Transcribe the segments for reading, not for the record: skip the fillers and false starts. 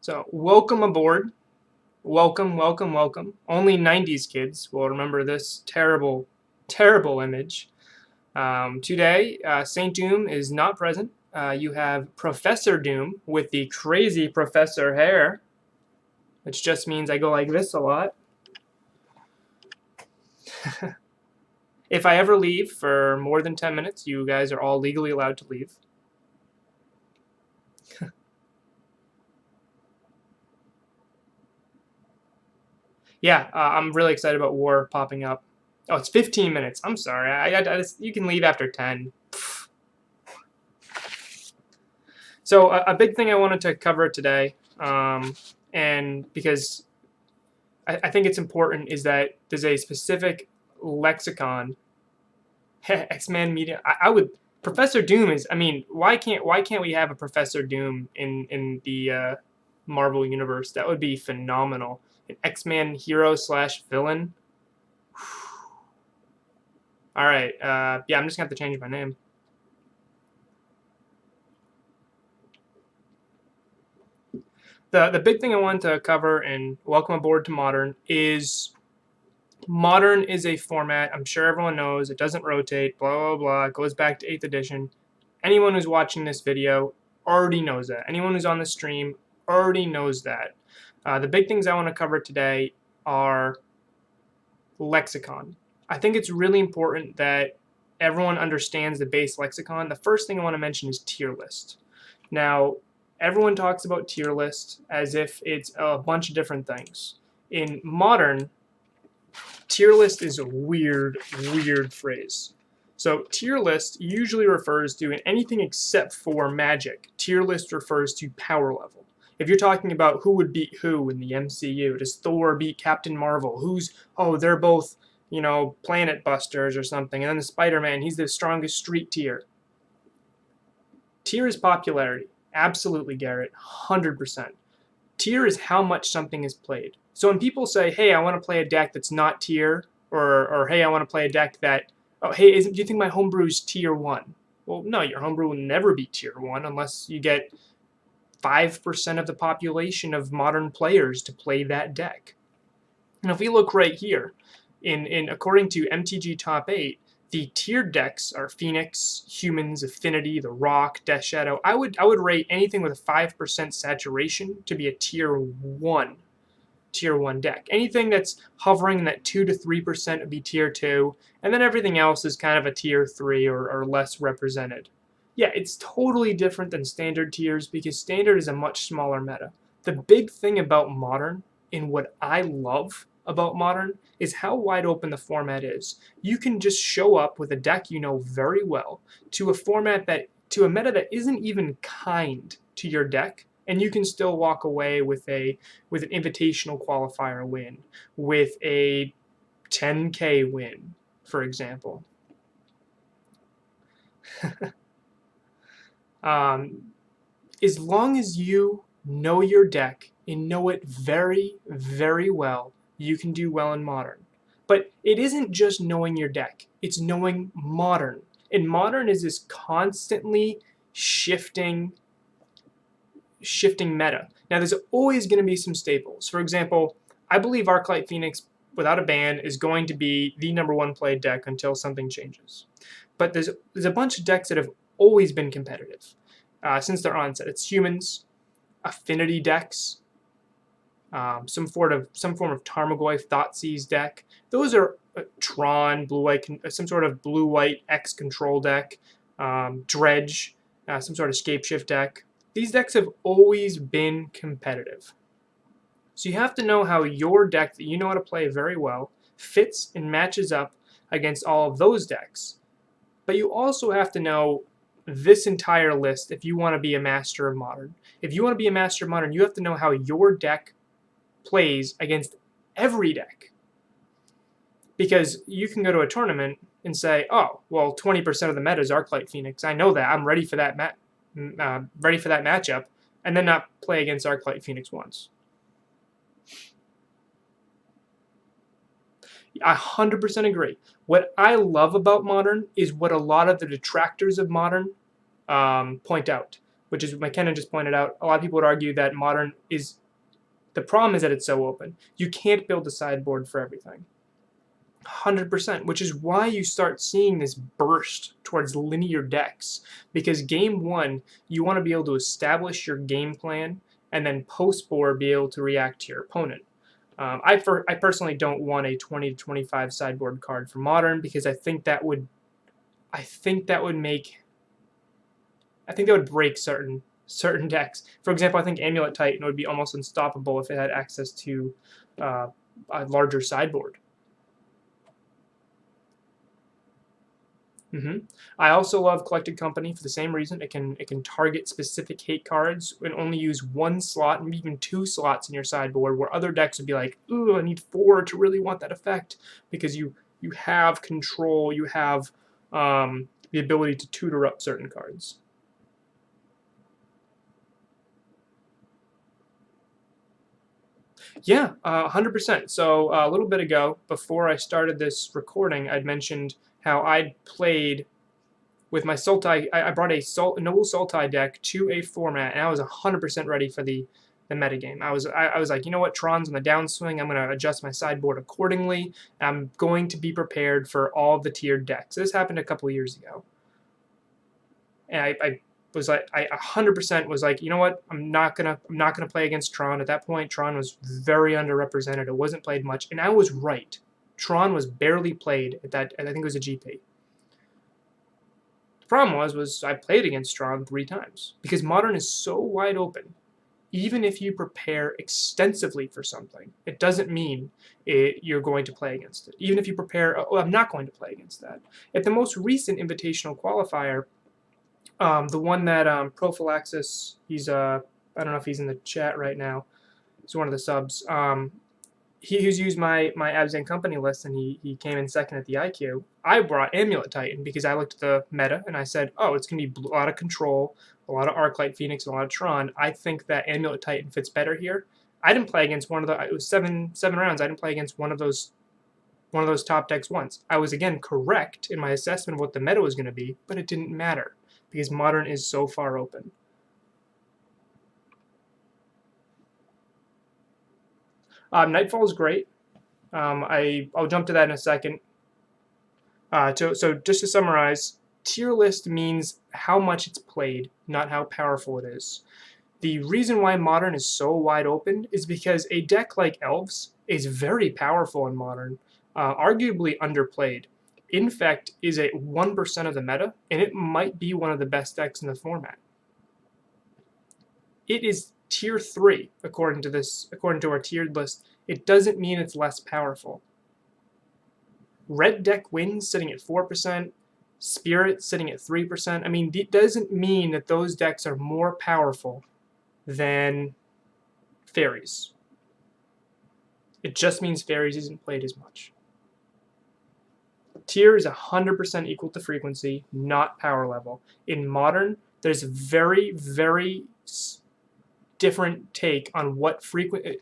So welcome aboard. Welcome, welcome, welcome. Only 90s kids will remember this terrible, terrible image. Today, Saint Doom is not present. You have Professor Doom with the crazy professor hair, which just means I go like this a lot. If I ever leave for more than 10 minutes, you guys are all legally allowed to leave. Yeah, I'm really excited about War popping up. Oh, it's 15 minutes. I'm sorry. You can leave after 10. So a big thing I wanted to cover today, and because I think it's important, is that there's a specific lexicon. X-Men media. I would Professor Doom is. I mean, why can't we have a Professor Doom in the Marvel universe? That would be phenomenal. An X-Men hero slash villain. All right. Yeah, I'm just gonna have to change my name. The big thing I wanted to cover and welcome aboard to Modern is Modern is a format. I'm sure everyone knows it doesn't rotate. Blah blah blah. It goes back to 8th edition. Anyone who's watching this video already knows that. Anyone who's on the stream already knows that. The big things I want to cover today are lexicon. I think it's really important that everyone understands the base lexicon. The first thing I want to mention is tier list. Now, everyone talks about tier list as if it's a bunch of different things. In Modern, tier list is a weird phrase. So tier list usually refers to anything except for magic. Tier list refers to power level. If you're talking about who would beat who in the MCU, does Thor beat Captain Marvel? They're both, planet busters or something. And then the Spider-Man, he's the strongest street tier. Tier is popularity. Absolutely, Garrett. 100%. Tier is how much something is played. So when people say, hey, I want to play a deck that's not tier, or hey, I want to play a deck that, oh, hey, do you think my homebrew's tier 1? Well, no, your homebrew will never be tier 1 unless you get 5% of the population of modern players to play that deck. And if we look right here, according to MTG Top 8, the tiered decks are Phoenix, Humans, Affinity, The Rock, Death Shadow. I would rate anything with a 5% saturation to be a tier 1 deck. Anything that's hovering in that 2 to 3% would be tier 2, and then everything else is kind of a tier 3 or less represented. Yeah, it's totally different than standard tiers because standard is a much smaller meta. The big thing about Modern, and what I love about Modern, is how wide open the format is. You can just show up with a deck you know very well to a meta that isn't even kind to your deck, and you can still walk away with an invitational qualifier win, with a 10K win, for example. As long as you know your deck and know it very, very well, you can do well in Modern. But it isn't just knowing your deck, it's knowing Modern. And Modern is this constantly shifting meta. Now, there's always going to be some staples. For example, I believe Arclight Phoenix, without a ban, is going to be the #1 played deck until something changes. But there's a bunch of decks that have always been competitive since their onset. It's Humans, Affinity decks, some form of Tarmogoyf Thoughtseize deck. Those are Tron, blue-white, some sort of blue-white X control deck, Dredge, some sort of Scapeshift deck. These decks have always been competitive. So you have to know how your deck that you know how to play very well fits and matches up against all of those decks. But you also have to know this entire list if you want to be a master of Modern. If you want to be a master of Modern, you have to know how your deck plays against every deck. Because you can go to a tournament and say, oh, well, 20% of the meta is Arclight Phoenix. I know that. I'm ready for that matchup, and then not play against Arclight Phoenix once. I 100% agree. What I love about Modern is what a lot of the detractors of Modern point out. which is what McKenna just pointed out. A lot of people would argue that Modern is, the problem is that it's so open. You can't build a sideboard for everything. 100%, which is why you start seeing this burst towards linear decks. Because game one, you want to be able to establish your game plan, and then post-board be able to react to your opponent. I personally don't want a 20 to 25 sideboard card for Modern, because I think that would break certain decks. For example, I think Amulet Titan would be almost unstoppable if it had access to a larger sideboard. I also love Collected Company for the same reason. It can target specific hate cards and only use one slot, maybe even 2 slots in your sideboard, where other decks would be like, ooh, I need 4 to really want that effect, because you have control, you have the ability to tutor up certain cards. Yeah, 100%. So a little bit ago, before I started this recording, I'd mentioned how I'd played with my Sultai. I brought a Noble Sultai deck to a format, and I was 100% ready for the metagame. I was like, you know what, Tron's on the downswing. I'm going to adjust my sideboard accordingly. I'm going to be prepared for all the tiered decks. This happened a couple years ago, and I was like, I 100% was like, you know what, I'm not gonna play against Tron. At that point, Tron was very underrepresented. It wasn't played much, and I was right. Tron was barely played at that, and I think it was a GP. The problem was I played against Tron 3 times, because Modern is so wide open. Even if you prepare extensively for something, it doesn't mean you're going to play against it. Even if you prepare, oh, I'm not going to play against that. At the most recent invitational qualifier, the one that Prophylaxis, he's I don't know if he's in the chat right now. He's one of the subs. He's used my Abzan Company list, and he came in second at the IQ. I brought Amulet Titan because I looked at the meta and I said, oh, it's going to be a lot of control, a lot of Arclight Phoenix, and a lot of Tron. I think that Amulet Titan fits better here. I didn't play against one of the. It was seven rounds. I didn't play against one of those top decks once. I was again correct in my assessment of what the meta was going to be, but it didn't matter because Modern is so far open. Nightfall is great. I'll jump to that in a second. So just to summarize, tier list means how much it's played, not how powerful it is. The reason why Modern is so wide open is because a deck like Elves is very powerful in Modern, arguably underplayed. Infect is at 1% of the meta, and it might be one of the best decks in the format. It is tier 3 according to our tiered list. It doesn't mean it's less powerful. Red deck wins sitting at 4%, Spirit sitting at 3%. I mean, it doesn't mean that those decks are more powerful than Fairies. It just means Fairies isn't played as much. Tier is 100% equal to frequency, not power level. In Modern, there's a very, very different take on what frequency.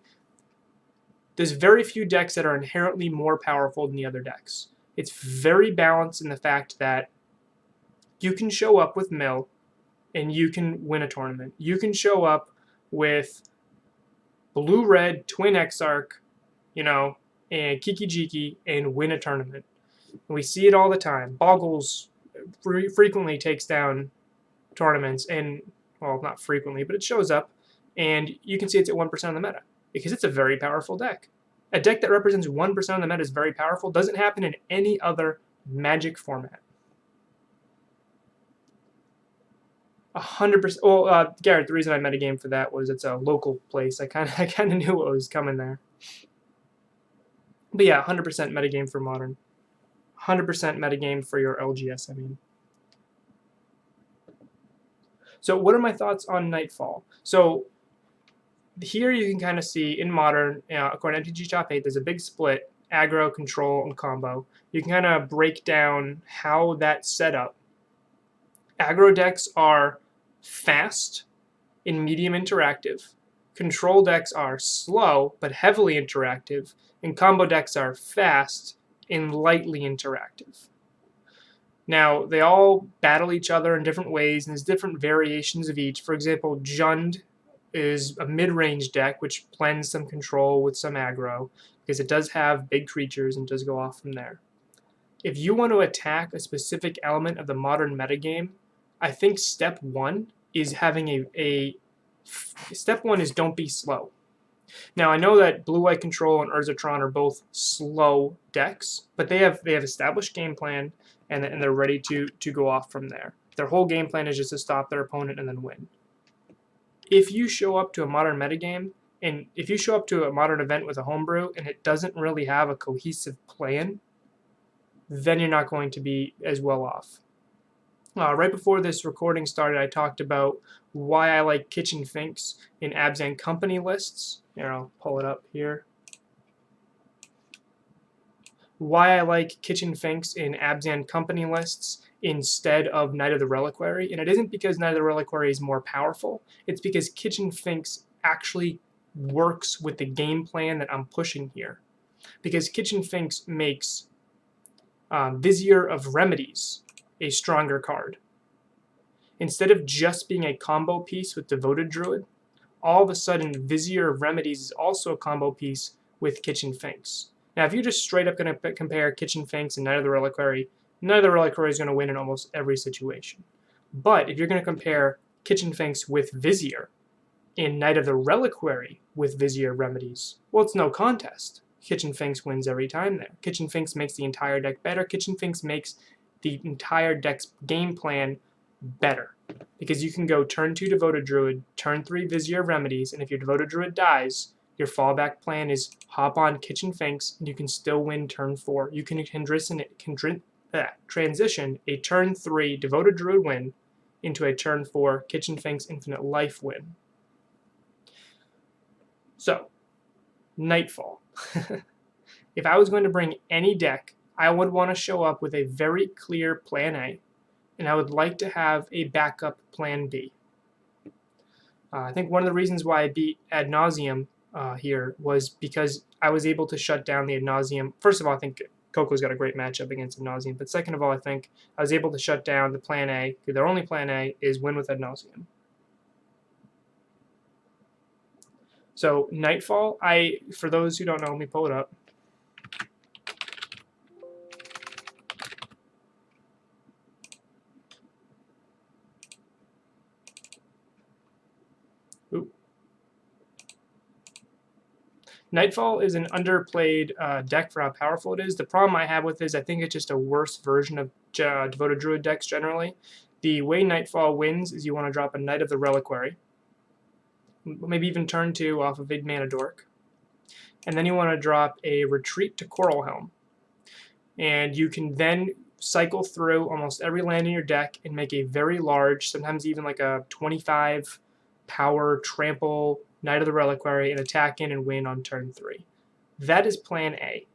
There's very few decks that are inherently more powerful than the other decks. It's very balanced in the fact that you can show up with Mill and you can win a tournament. You can show up with Blue-Red, Twin Exarch, and Kiki-Jiki and win a tournament. And we see it all the time. Boggles frequently takes down tournaments, and, well, not frequently, but it shows up, and you can see it's at 1% of the meta, because it's a very powerful deck. A deck that represents 1% of the meta is very powerful. Doesn't happen in any other Magic format. 100%. Well, Garrett, the reason I metagame for that was it's a local place. I kind of knew what was coming there. But yeah, 100% metagame for Modern. 100% metagame for your LGS, I mean. So what are my thoughts on Nightfall? So here you can kind of see in Modern, according to MtG Top 8, there's a big split, aggro, control, and combo. You can kind of break down how that's set up. Aggro decks are fast and medium interactive. Control decks are slow but heavily interactive. And combo decks are fast and lightly interactive. Now, they all battle each other in different ways, and there's different variations of each. For example, Jund is a mid-range deck, which blends some control with some aggro, because it does have big creatures and does go off from there. If you want to attack a specific element of the modern metagame, I think step one is having step one is don't be slow. Now I know that Blue White Control and Urzatron are both slow decks, but they have established game plan and they're ready to go off from there. Their whole game plan is just to stop their opponent and then win. If you show up to a modern metagame, and if you show up to a modern event with a homebrew and it doesn't really have a cohesive plan, then you're not going to be as well off. Right before this recording started, I talked about why I like Kitchen Finks in Abzan Company lists. Here, I'll pull it up here. Why I like Kitchen Finks in Abzan Company lists instead of Knight of the Reliquary. And it isn't because Knight of the Reliquary is more powerful. It's because Kitchen Finks actually works with the game plan that I'm pushing here. Because Kitchen Finks makes Vizier of Remedies a stronger card. Instead of just being a combo piece with Devoted Druid, all of a sudden Vizier of Remedies is also a combo piece with Kitchen Finks. Now, if you're just straight up going to compare Kitchen Finks and Knight of the Reliquary, Knight of the Reliquary is going to win in almost every situation. But if you're going to compare Kitchen Finks with Vizier and Knight of the Reliquary with Vizier of Remedies, well, it's no contest. Kitchen Finks wins every time there. Kitchen Finks makes the entire deck better. Kitchen Finks makes the entire deck's game plan better. Because you can go turn 2 Devoted Druid, turn 3 Vizier of Remedies, and if your Devoted Druid dies, your fallback plan is hop on Kitchen Finks, and you can still win turn 4. You can transition a turn 3 Devoted Druid win into a turn 4 Kitchen Finks Infinite Life win. So, Nightfall. If I was going to bring any deck, I would want to show up with a very clear plan A, and I would like to have a backup plan B. I think one of the reasons why I beat Ad Nauseam here was because I was able to shut down the Ad Nauseam. First of all, I think Coco's got a great matchup against Ad Nauseam, but second of all, I think I was able to shut down the plan A, because their only plan A is win with Ad Nauseam. So Nightfall, for those who don't know, let me pull it up. Nightfall is an underplayed deck for how powerful it is. The problem I have with it is I think it's just a worse version of Devoted Druid decks generally. The way Nightfall wins is you want to drop a Knight of the Reliquary, maybe even turn 2 off of a Mana Dork, and then you want to drop a Retreat to Coral Helm. And you can then cycle through almost every land in your deck and make a very large, sometimes even like a 25 power trample Knight of the Reliquary and attack in and win on turn 3. That is plan A.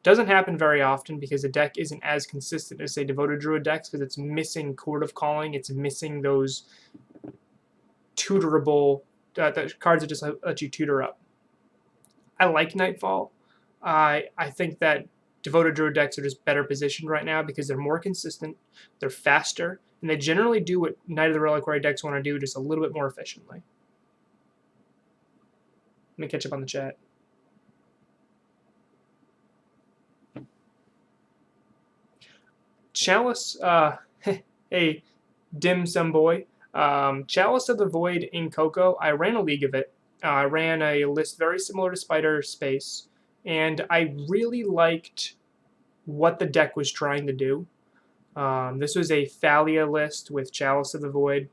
Doesn't happen very often because the deck isn't as consistent as, say, Devoted Druid decks, because it's missing Court of Calling, it's missing those tutorable the cards that just let you tutor up. I like Nightfall. I think that Devoted Druid decks are just better positioned right now because they're more consistent, they're faster, and they generally do what Knight of the Reliquary decks want to do just a little bit more efficiently. Let me catch up on the chat. Chalice, hey, dim sum boy. Chalice of the Void in Coco, I ran a league of it. I ran a list very similar to Spider Space, and I really liked what the deck was trying to do. This was a Thalia list with Chalice of the Void.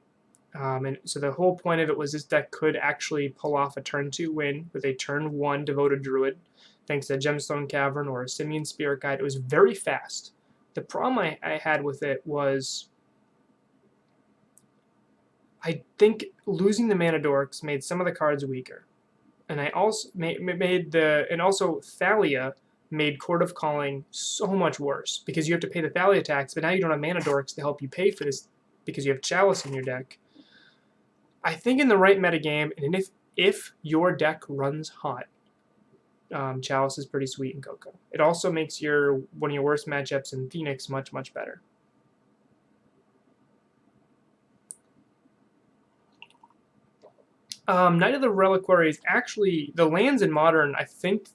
And so the whole point of it was this deck could actually pull off a turn 2 win with a turn 1 Devoted Druid, thanks to a Gemstone Cavern or a Simian Spirit Guide. It was very fast. The problem I had with it was I think losing the Mana Dorks made some of the cards weaker. And I also also Thalia made Court of Calling so much worse because you have to pay the Thalia tax, but now you don't have Mana Dorks to help you pay for this because you have Chalice in your deck. I think in the right metagame, and if your deck runs hot, Chalice is pretty sweet in Coco. It also makes one of your worst matchups in Phoenix much, much better. Knight of the Reliquary is actually the lands in Modern. I think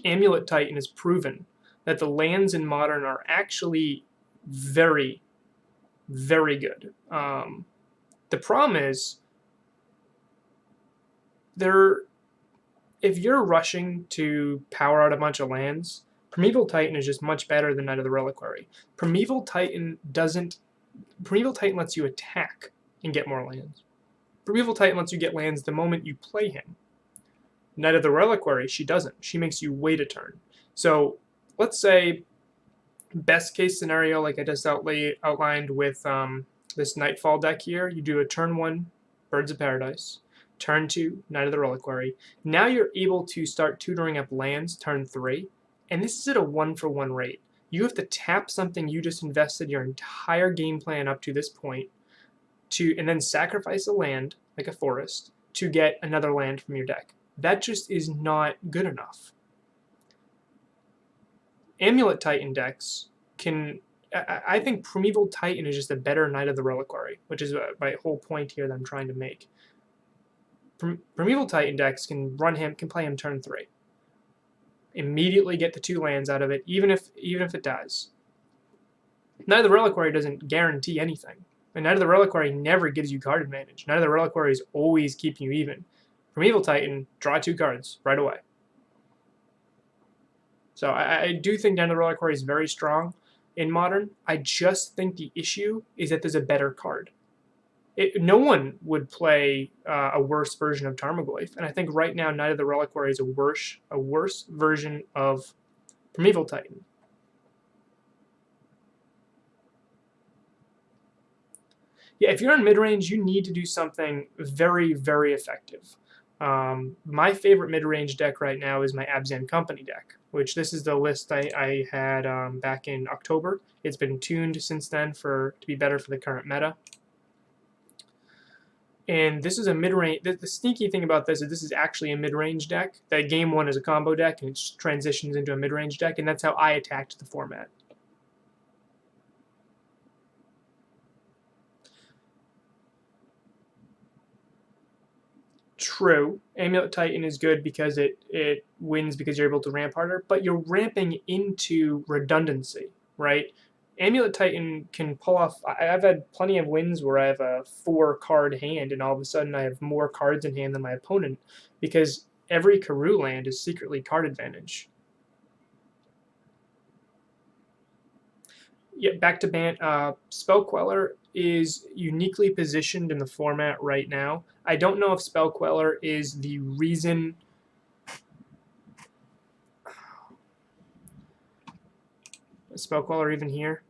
Amulet Titan has proven that the lands in Modern are actually very, very good. The problem is if you're rushing to power out a bunch of lands, Primeval Titan is just much better than Knight of the Reliquary. Primeval Titan lets you attack and get more lands. Primeval Titan lets you get lands the moment you play him. Knight of the Reliquary, she doesn't. She makes you wait a turn. So let's say, best case scenario, like I just outlined with this Nightfall deck here, you do a turn 1 Birds of Paradise, turn 2 Knight of the Reliquary. Now you're able to start tutoring up lands turn 3, and this is at a 1-for-1 rate. You have to tap something you just invested your entire game plan up to this point, and then sacrifice a land, like a forest, to get another land from your deck. That just is not good enough. Amulet Titan decks can... I think Primeval Titan is just a better Knight of the Reliquary, which is my whole point here that I'm trying to make. Primeval Titan decks can play him turn 3. Immediately get the 2 lands out of it, even if it dies. Knight of the Reliquary doesn't guarantee anything. And Knight of the Reliquary never gives you card advantage. Knight of the Reliquary is always keeping you even. Primeval Titan, draw 2 cards right away. So I do think Knight of the Reliquary is very strong in Modern. I just think the issue is that there's a better card. No one would play a worse version of Tarmogoyf, and I think right now Knight of the Reliquary is a worse version of Primeval Titan. Yeah, if you're in mid-range, you need to do something very, very effective. My favorite mid-range deck right now is my Abzan Company deck, which this is the list I had back in October. It's been tuned since then to be better for the current meta. And this is a mid-range. The sneaky thing about this is actually a mid-range deck. That game 1 is a combo deck, and it transitions into a mid-range deck, and that's how I attacked the format. True, Amulet Titan is good because it wins because you're able to ramp harder, but you're ramping into redundancy, right? Amulet Titan can pull off... I've had plenty of wins where I have a 4-card hand, and all of a sudden I have more cards in hand than my opponent, because every Karoo land is secretly card advantage. Yeah, back to ban. Spell Queller is uniquely positioned in the format right now. I don't know if Spell Queller is the reason... Is Spell Queller even here?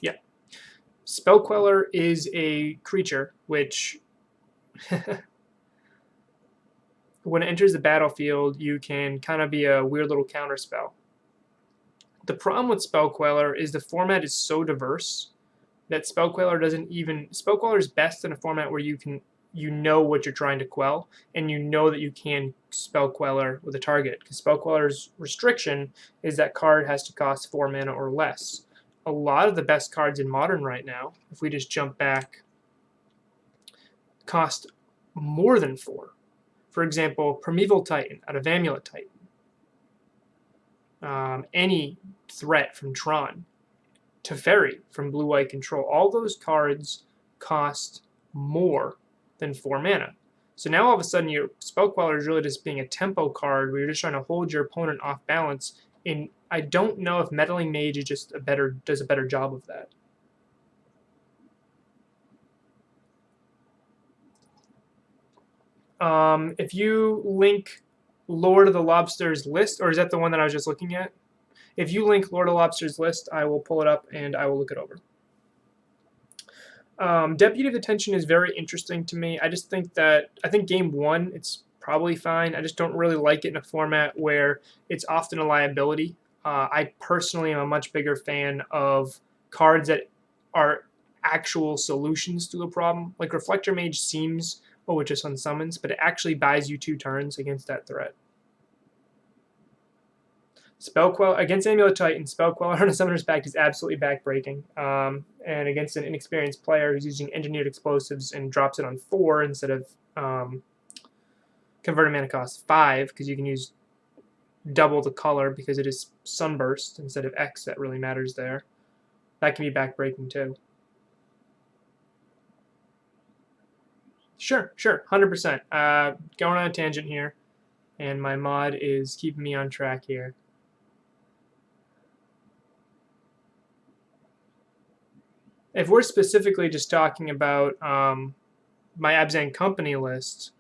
Yeah. Spell Queller is a creature which, when it enters the battlefield, you can kind of be a weird little counter spell. The problem with Spell Queller is the format is so diverse that Spell Queller is best in a format where you know what you're trying to quell, and you know that you can Spell Queller with a target, because Spell Queller's restriction is that card has to cost 4 mana or less. A lot of the best cards in Modern right now, if we just jump back, cost more than 4. For example, Primeval Titan out of Amulet Titan. Any threat from Tron. Teferi from Blue-White Control. All those cards cost more than 4 mana. So now all of a sudden your Spell Queller is really just being a tempo card where you're just trying to hold your opponent off balance. And I don't know if Meddling Mage is just does a better job of that. If you link Lord of the Lobster's list, or is that the one that I was just looking at? If you link Lord of the Lobster's list, I will pull it up and I will look it over. Deputy of Detention is very interesting to me. I think game 1, it's probably fine. I just don't really like it in a format where it's often a liability. I personally am a much bigger fan of cards that are actual solutions to a problem. Like Reflector Mage seems, it just unsummons, but it actually buys you 2 turns against that threat. Spell Queller against Amulet Titan, Spell Queller on a Summoner's Pact is absolutely backbreaking. And against an inexperienced player who's using Engineered Explosives and drops it on 4 instead of converted mana cost 5, because you can use double the color because it is Sunburst instead of X that really matters there. That can be backbreaking too. Sure, 100%. Going on a tangent here, and my mod is keeping me on track here. If we're specifically just talking about my Abzan company list,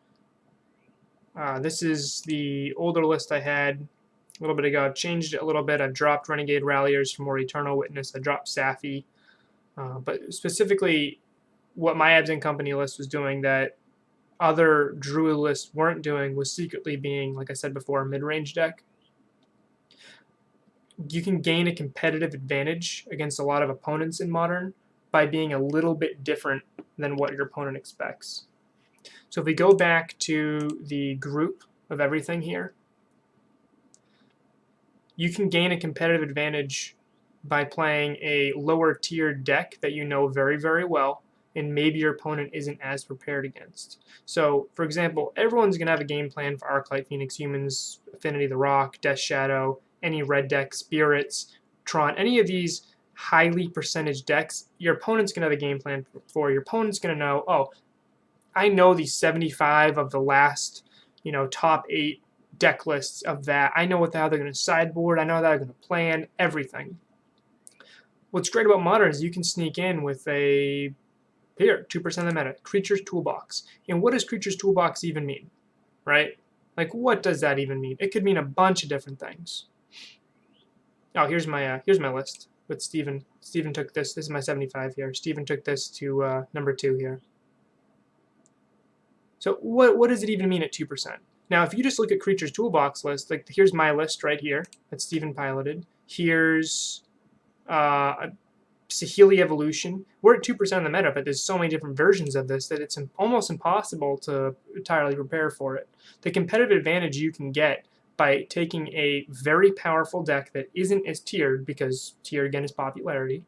this is the older list I had a little bit ago. I've changed it a little bit. I've dropped Renegade Ralliers for more Eternal Witness. I dropped Safi. But specifically, what my Abzan company list was doing that other Druid lists weren't doing was secretly being, like I said before, a mid-range deck. You can gain a competitive advantage against a lot of opponents in Modern by being a little bit different than what your opponent expects. So if we go back to the group of everything here, you can gain a competitive advantage by playing a lower tiered deck that you know very, very well, and maybe your opponent isn't as prepared against. So, for example, everyone's going to have a game plan for Arclight, Phoenix, Humans, Affinity the Rock, Death Shadow, any red deck, Spirits, Tron, any of these highly percentage decks, your opponent's going to have a game plan for. Your opponent's going to know, oh, I know these 75 of the last, top 8 deck lists of that. I know what the hell they're going to sideboard. I know how they're going to plan everything. What's great about Modern is you can sneak in with a, here, 2% of the meta, Creature's Toolbox. And what does Creature's Toolbox even mean, right? Like, what does that even mean? It could mean a bunch of different things. Oh, here's my list with Steven. Steven took this. This is my 75 here. Steven took this to number 2 here. So what does it even mean at 2%? Now, if you just look at Creature's Toolbox list, like here's my list right here that Steven piloted. Here's Saheeli Evolution. We're at 2% of the meta, but there's so many different versions of this that it's almost impossible to entirely prepare for it. The competitive advantage you can get by taking a very powerful deck that isn't as tiered, because tier again is popularity,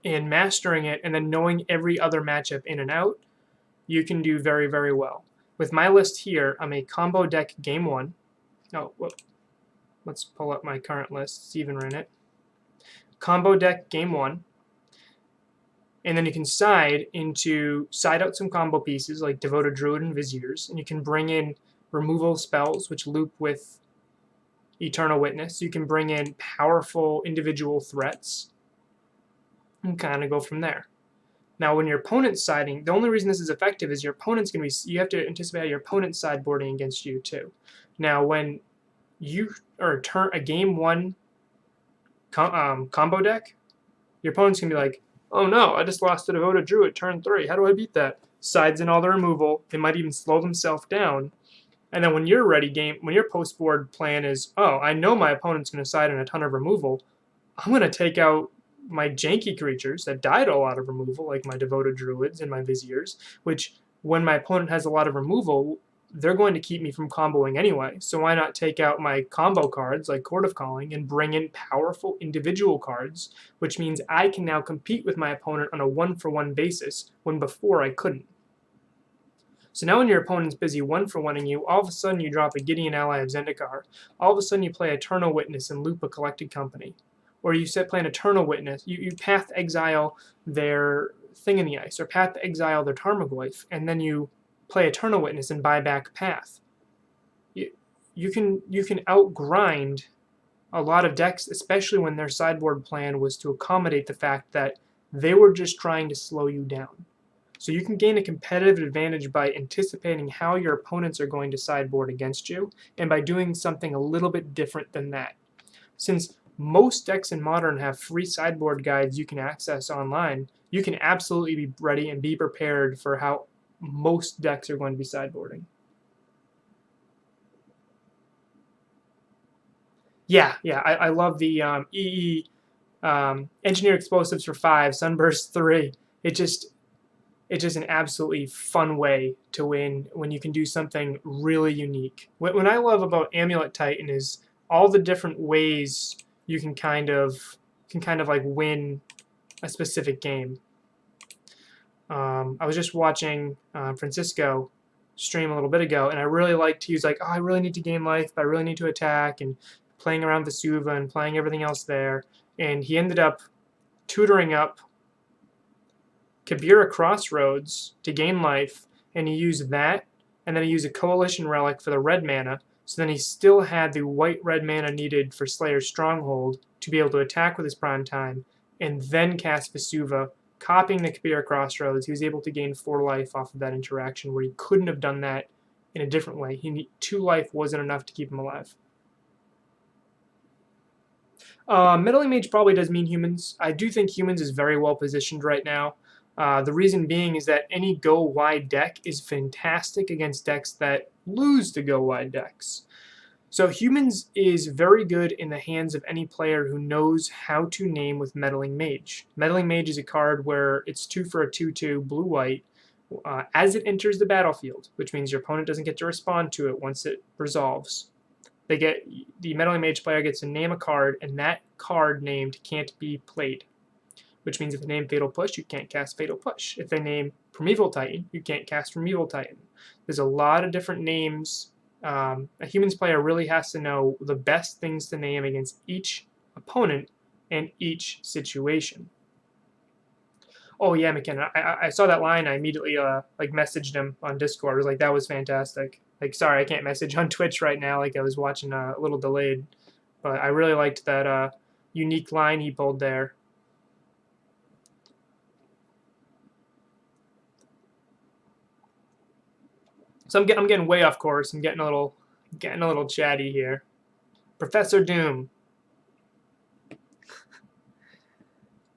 and mastering it and then knowing every other matchup in and out, you can do very, very well. With my list here, I'm a combo deck game 1. Oh, whoop. Let's pull up my current list. Steven ran it. Combo deck game 1. And then you can side out some combo pieces like Devoted Druid and Viziers, and you can bring in removal spells which loop with Eternal Witness. You can bring in powerful individual threats and kind of go from there. Now, when your opponent's siding, the only reason this is effective is your opponent's going to be, you have to anticipate how your opponent's sideboarding against you too. Now, when you are a game 1 combo deck, your opponent's going to be like, oh no, I just lost to Devoted Druid turn 3. How do I beat that? Sides in all the removal. They might even slow themselves down. And then when you're ready when your post-board plan is, oh, I know my opponent's going to side in a ton of removal, I'm going to take out my janky creatures that died a lot of removal, like my Devoted Druids and my Viziers, which when my opponent has a lot of removal, they're going to keep me from comboing anyway. So why not take out my combo cards like Court of Calling and bring in powerful individual cards, which means I can now compete with my opponent on a 1-for-1 basis when before I couldn't. So now when your opponent's busy 1-for-1ing you, all of a sudden you drop a Gideon Ally of Zendikar. All of a sudden you play Eternal Witness and loop a Collected Company. Or you play an Eternal Witness, you path exile their Thing in the Ice, or path exile their Tarmogoyf, and then you play Eternal Witness and buy back path. You can outgrind a lot of decks, especially when their sideboard plan was to accommodate the fact that they were just trying to slow you down. So you can gain a competitive advantage by anticipating how your opponents are going to sideboard against you, and by doing something a little bit different than that. Since most decks in Modern have free sideboard guides you can access online, you can absolutely be ready and be prepared for how most decks are going to be sideboarding. Yeah, I love the EE Engineer Explosives for 5, Sunburst 3. It's just an absolutely fun way to win when you can do something really unique. What I love about Amulet Titan is all the different ways you can kind of like win a specific game. I was just watching Francisco stream a little bit ago, and I really liked, he was like, oh, I really need to gain life, but I really need to attack, and playing around Vesuva and playing everything else there. And he ended up tutoring up Kabira Crossroads to gain life, and he used that, and then he used a Coalition Relic for the red mana, so then he still had the white-red mana needed for Slayer's Stronghold to be able to attack with his prime time, and then cast Vesuva, copying the Kabira Crossroads. He was able to gain 4 life off of that interaction, where he couldn't have done that in a different way. 2 life wasn't enough to keep him alive. Meddling Mage probably does mean humans. I do think humans is very well positioned right now. The reason being is that any go-wide deck is fantastic against decks that lose to go-wide decks. So humans is very good in the hands of any player who knows how to name with Meddling Mage. Meddling Mage is a card where it's 2 for a 2/2 blue-white as it enters the battlefield, which means your opponent doesn't get to respond to it once it resolves. The Meddling Mage player gets to name a card, and that card named can't be played. Which means if they name Fatal Push, you can't cast Fatal Push. If they name Primeval Titan, you can't cast Primeval Titan. There's a lot of different names. A humans player really has to know the best things to name against each opponent and each situation. Oh yeah, McKenna, I saw that line. I immediately like messaged him on Discord. I was like, that was fantastic. Like, sorry, I can't message on Twitch right now. Like, I was watching a little delayed, but I really liked that unique line he pulled there. So I'm getting way off course. I'm getting a little chatty here. Professor Doom.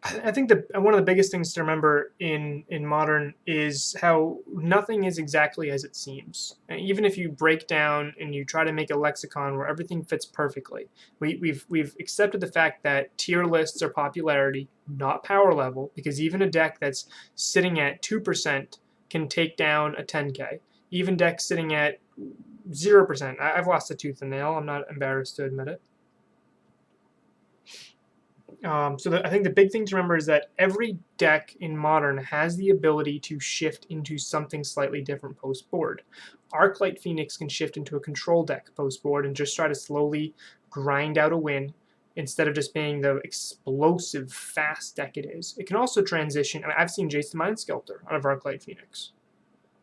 I think one of the biggest things to remember in Modern is how nothing is exactly as it seems. And even if you break down and you try to make a lexicon where everything fits perfectly, we've accepted the fact that tier lists are popularity, not power level, because even a deck that's sitting at 2% can take down a 10k. Even decks sitting at 0%. I've lost a tooth and nail. I'm not embarrassed to admit it. I think the big thing to remember is that every deck in Modern has the ability to shift into something slightly different post-board. Arclight Phoenix can shift into a control deck post-board and just try to slowly grind out a win instead of just being the explosive, fast deck it is. It can also transition. I mean, I've seen Jace the Mind Sculptor out of Arclight Phoenix.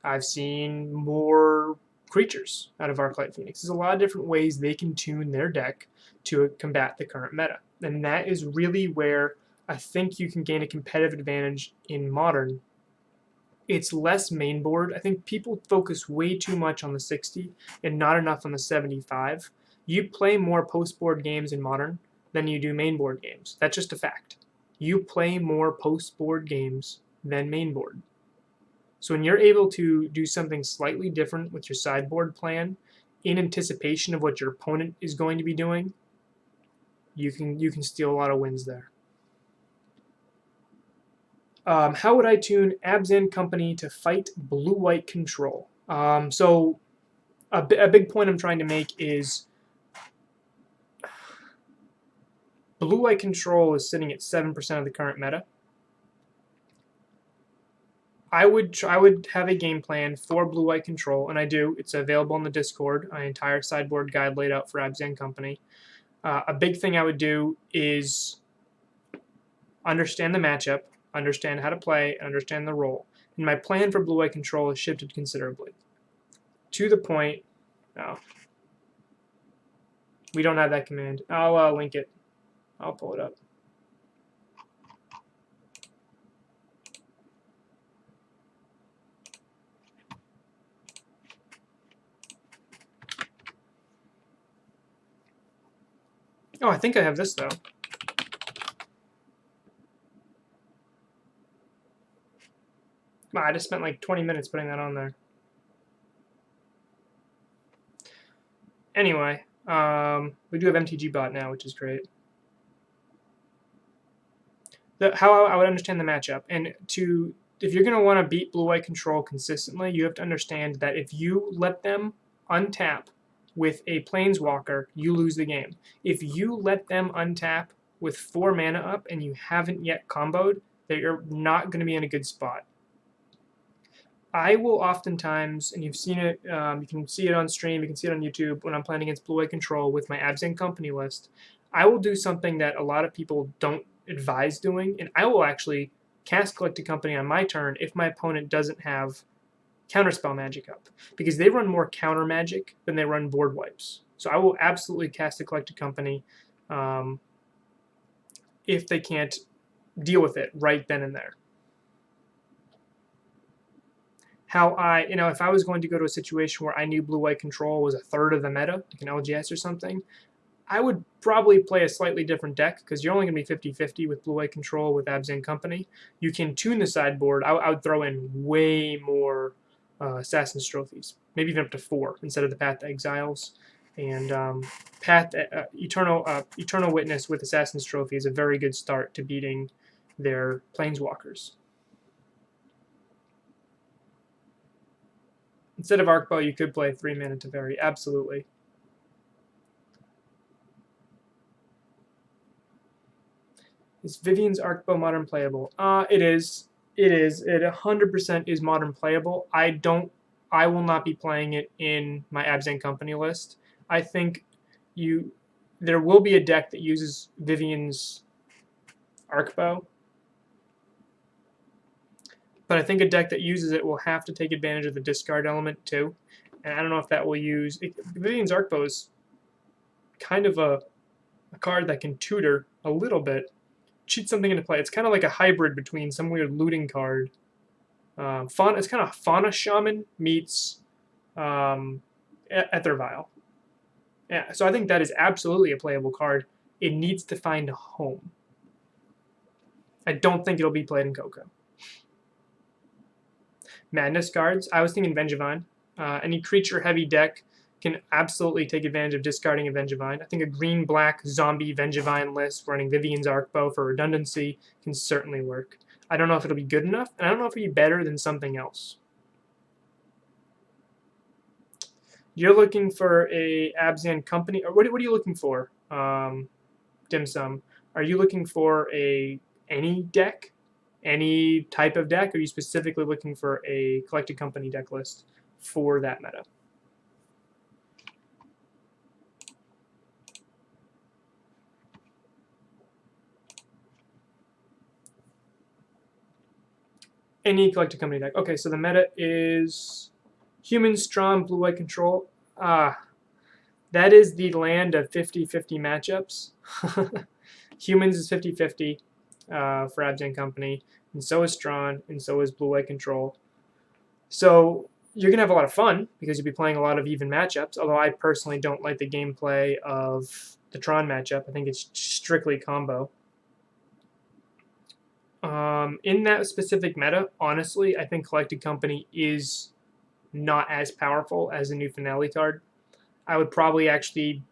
I've seen more creatures out of Arclight Phoenix. There's a lot of different ways they can tune their deck to combat the current meta. And that is really where I think you can gain a competitive advantage in Modern. It's less main board. I think people focus way too much on the 60 and not enough on the 75. You play more post-board games in Modern than you do main board games. That's just a fact. You play more post-board games than main board. So when you're able to do something slightly different with your sideboard plan in anticipation of what your opponent is going to be doing, you can steal a lot of wins there. How would I tune Abzan Company to fight blue-white control? So a big point I'm trying to make is blue-white control is sitting at 7% of the current meta. I would have a game plan for blue-white control, and I do. It's available in the Discord. An entire sideboard guide laid out for Abzan Company. A big thing I would do is understand the matchup, understand how to play, and understand the role. And my plan for blue-white control has shifted considerably. To the point, no, we don't have that command. I'll link it. I'll pull it up. Oh, I think I have this, though. Wow, I just spent like 20 minutes putting that on there. Anyway, we do have MTG bot now, which is great. How I would understand the matchup, and if you're going to want to beat blue-white control consistently, you have to understand that if you let them untap with a Planeswalker, you lose the game. If you let them untap with 4 mana up and you haven't yet comboed, that you're not going to be in a good spot. I will oftentimes, and you've seen it, you can see it on stream, you can see it on YouTube, when I'm playing against Blue-White Control with my Abs and Company list, I will do something that a lot of people don't advise doing, and I will actually cast Collected Company on my turn if my opponent doesn't have Counterspell Magic up, because they run more counter magic than they run board wipes. So I will absolutely cast a Collected Company if they can't deal with it right then and there. How if I was going to go to a situation where I knew Blue-White Control was a third of the meta, like an LGS or something, I would probably play a slightly different deck, because you're only going to be 50-50 with Blue-White Control with Abs and Company. You can tune the sideboard. I would throw in way more Assassin's Trophies, maybe even up to 4 instead of the Path to Exiles. And Eternal Witness with Assassin's Trophy is a very good start to beating their Planeswalkers. Instead of Arcbow, you could play 3 mana Teferi, absolutely. Is Vivian's Arcbow modern playable? It is. It is. It 100% is modern playable. I will not be playing it in my Abs and Company list. I think there will be a deck that uses Vivian's Arcbow, but I think a deck that uses it will have to take advantage of the discard element too. And I don't know if that will use Vivian's Arcbow is kind of a card that can tutor a little bit, cheat something into play. It's kind of like a hybrid between some weird looting card. It's kind of Fauna Shaman meets Ether Vial. Yeah, so I think that is absolutely a playable card. It needs to find a home. I don't think it'll be played in Coco. Madness cards. I was thinking Vengevine. Any creature-heavy deck can absolutely take advantage of discarding a Vengevine. I think a green-black zombie Vengevine list running Vivian's Arcbow for redundancy can certainly work. I don't know if it'll be good enough, and I don't know if it'll be better than something else. You're looking for a Abs and Company, or what are you looking for, Dim Sum? Are you looking for any deck, any type of deck? Or are you specifically looking for a Collected Company deck list for that meta? Any Collected Company deck. Okay, so the meta is Humans, Strong, Blue-White Control. That is the land of 50-50 matchups. Humans is 50-50 for Abs and Company, and so is Strong, and so is Blue-White Control. So you're going to have a lot of fun because you'll be playing a lot of even matchups, although I personally don't like the gameplay of the Tron matchup. I think it's strictly combo. In that specific meta, honestly, I think Collected Company is not as powerful as the new Finale card. I would probably actually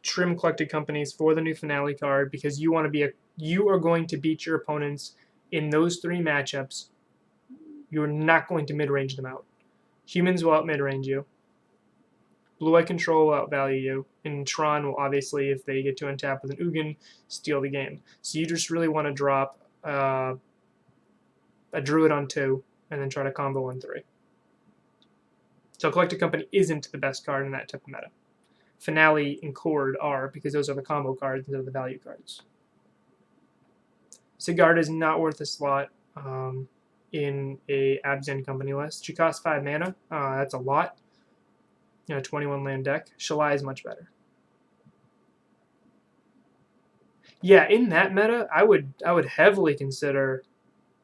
trim Collected Companies for the new Finale card, because you are going to beat your opponents in those 3 matchups. You're not going to mid-range them out. Humans will out-mid-range you. Blue-White Control will outvalue you. And Tron will obviously, if they get to untap with an Ugin, steal the game. So you just really want to drop a Druid on 2 and then try to combo on 3. So Collected Company isn't the best card in that type of meta. Finale and Chord are, because those are the combo cards instead of the value cards. Sigard is not worth a slot in a Abs and Company list. She costs 5 mana. That's a lot. 21 land deck. Shalai is much better. Yeah, in that meta, I would heavily consider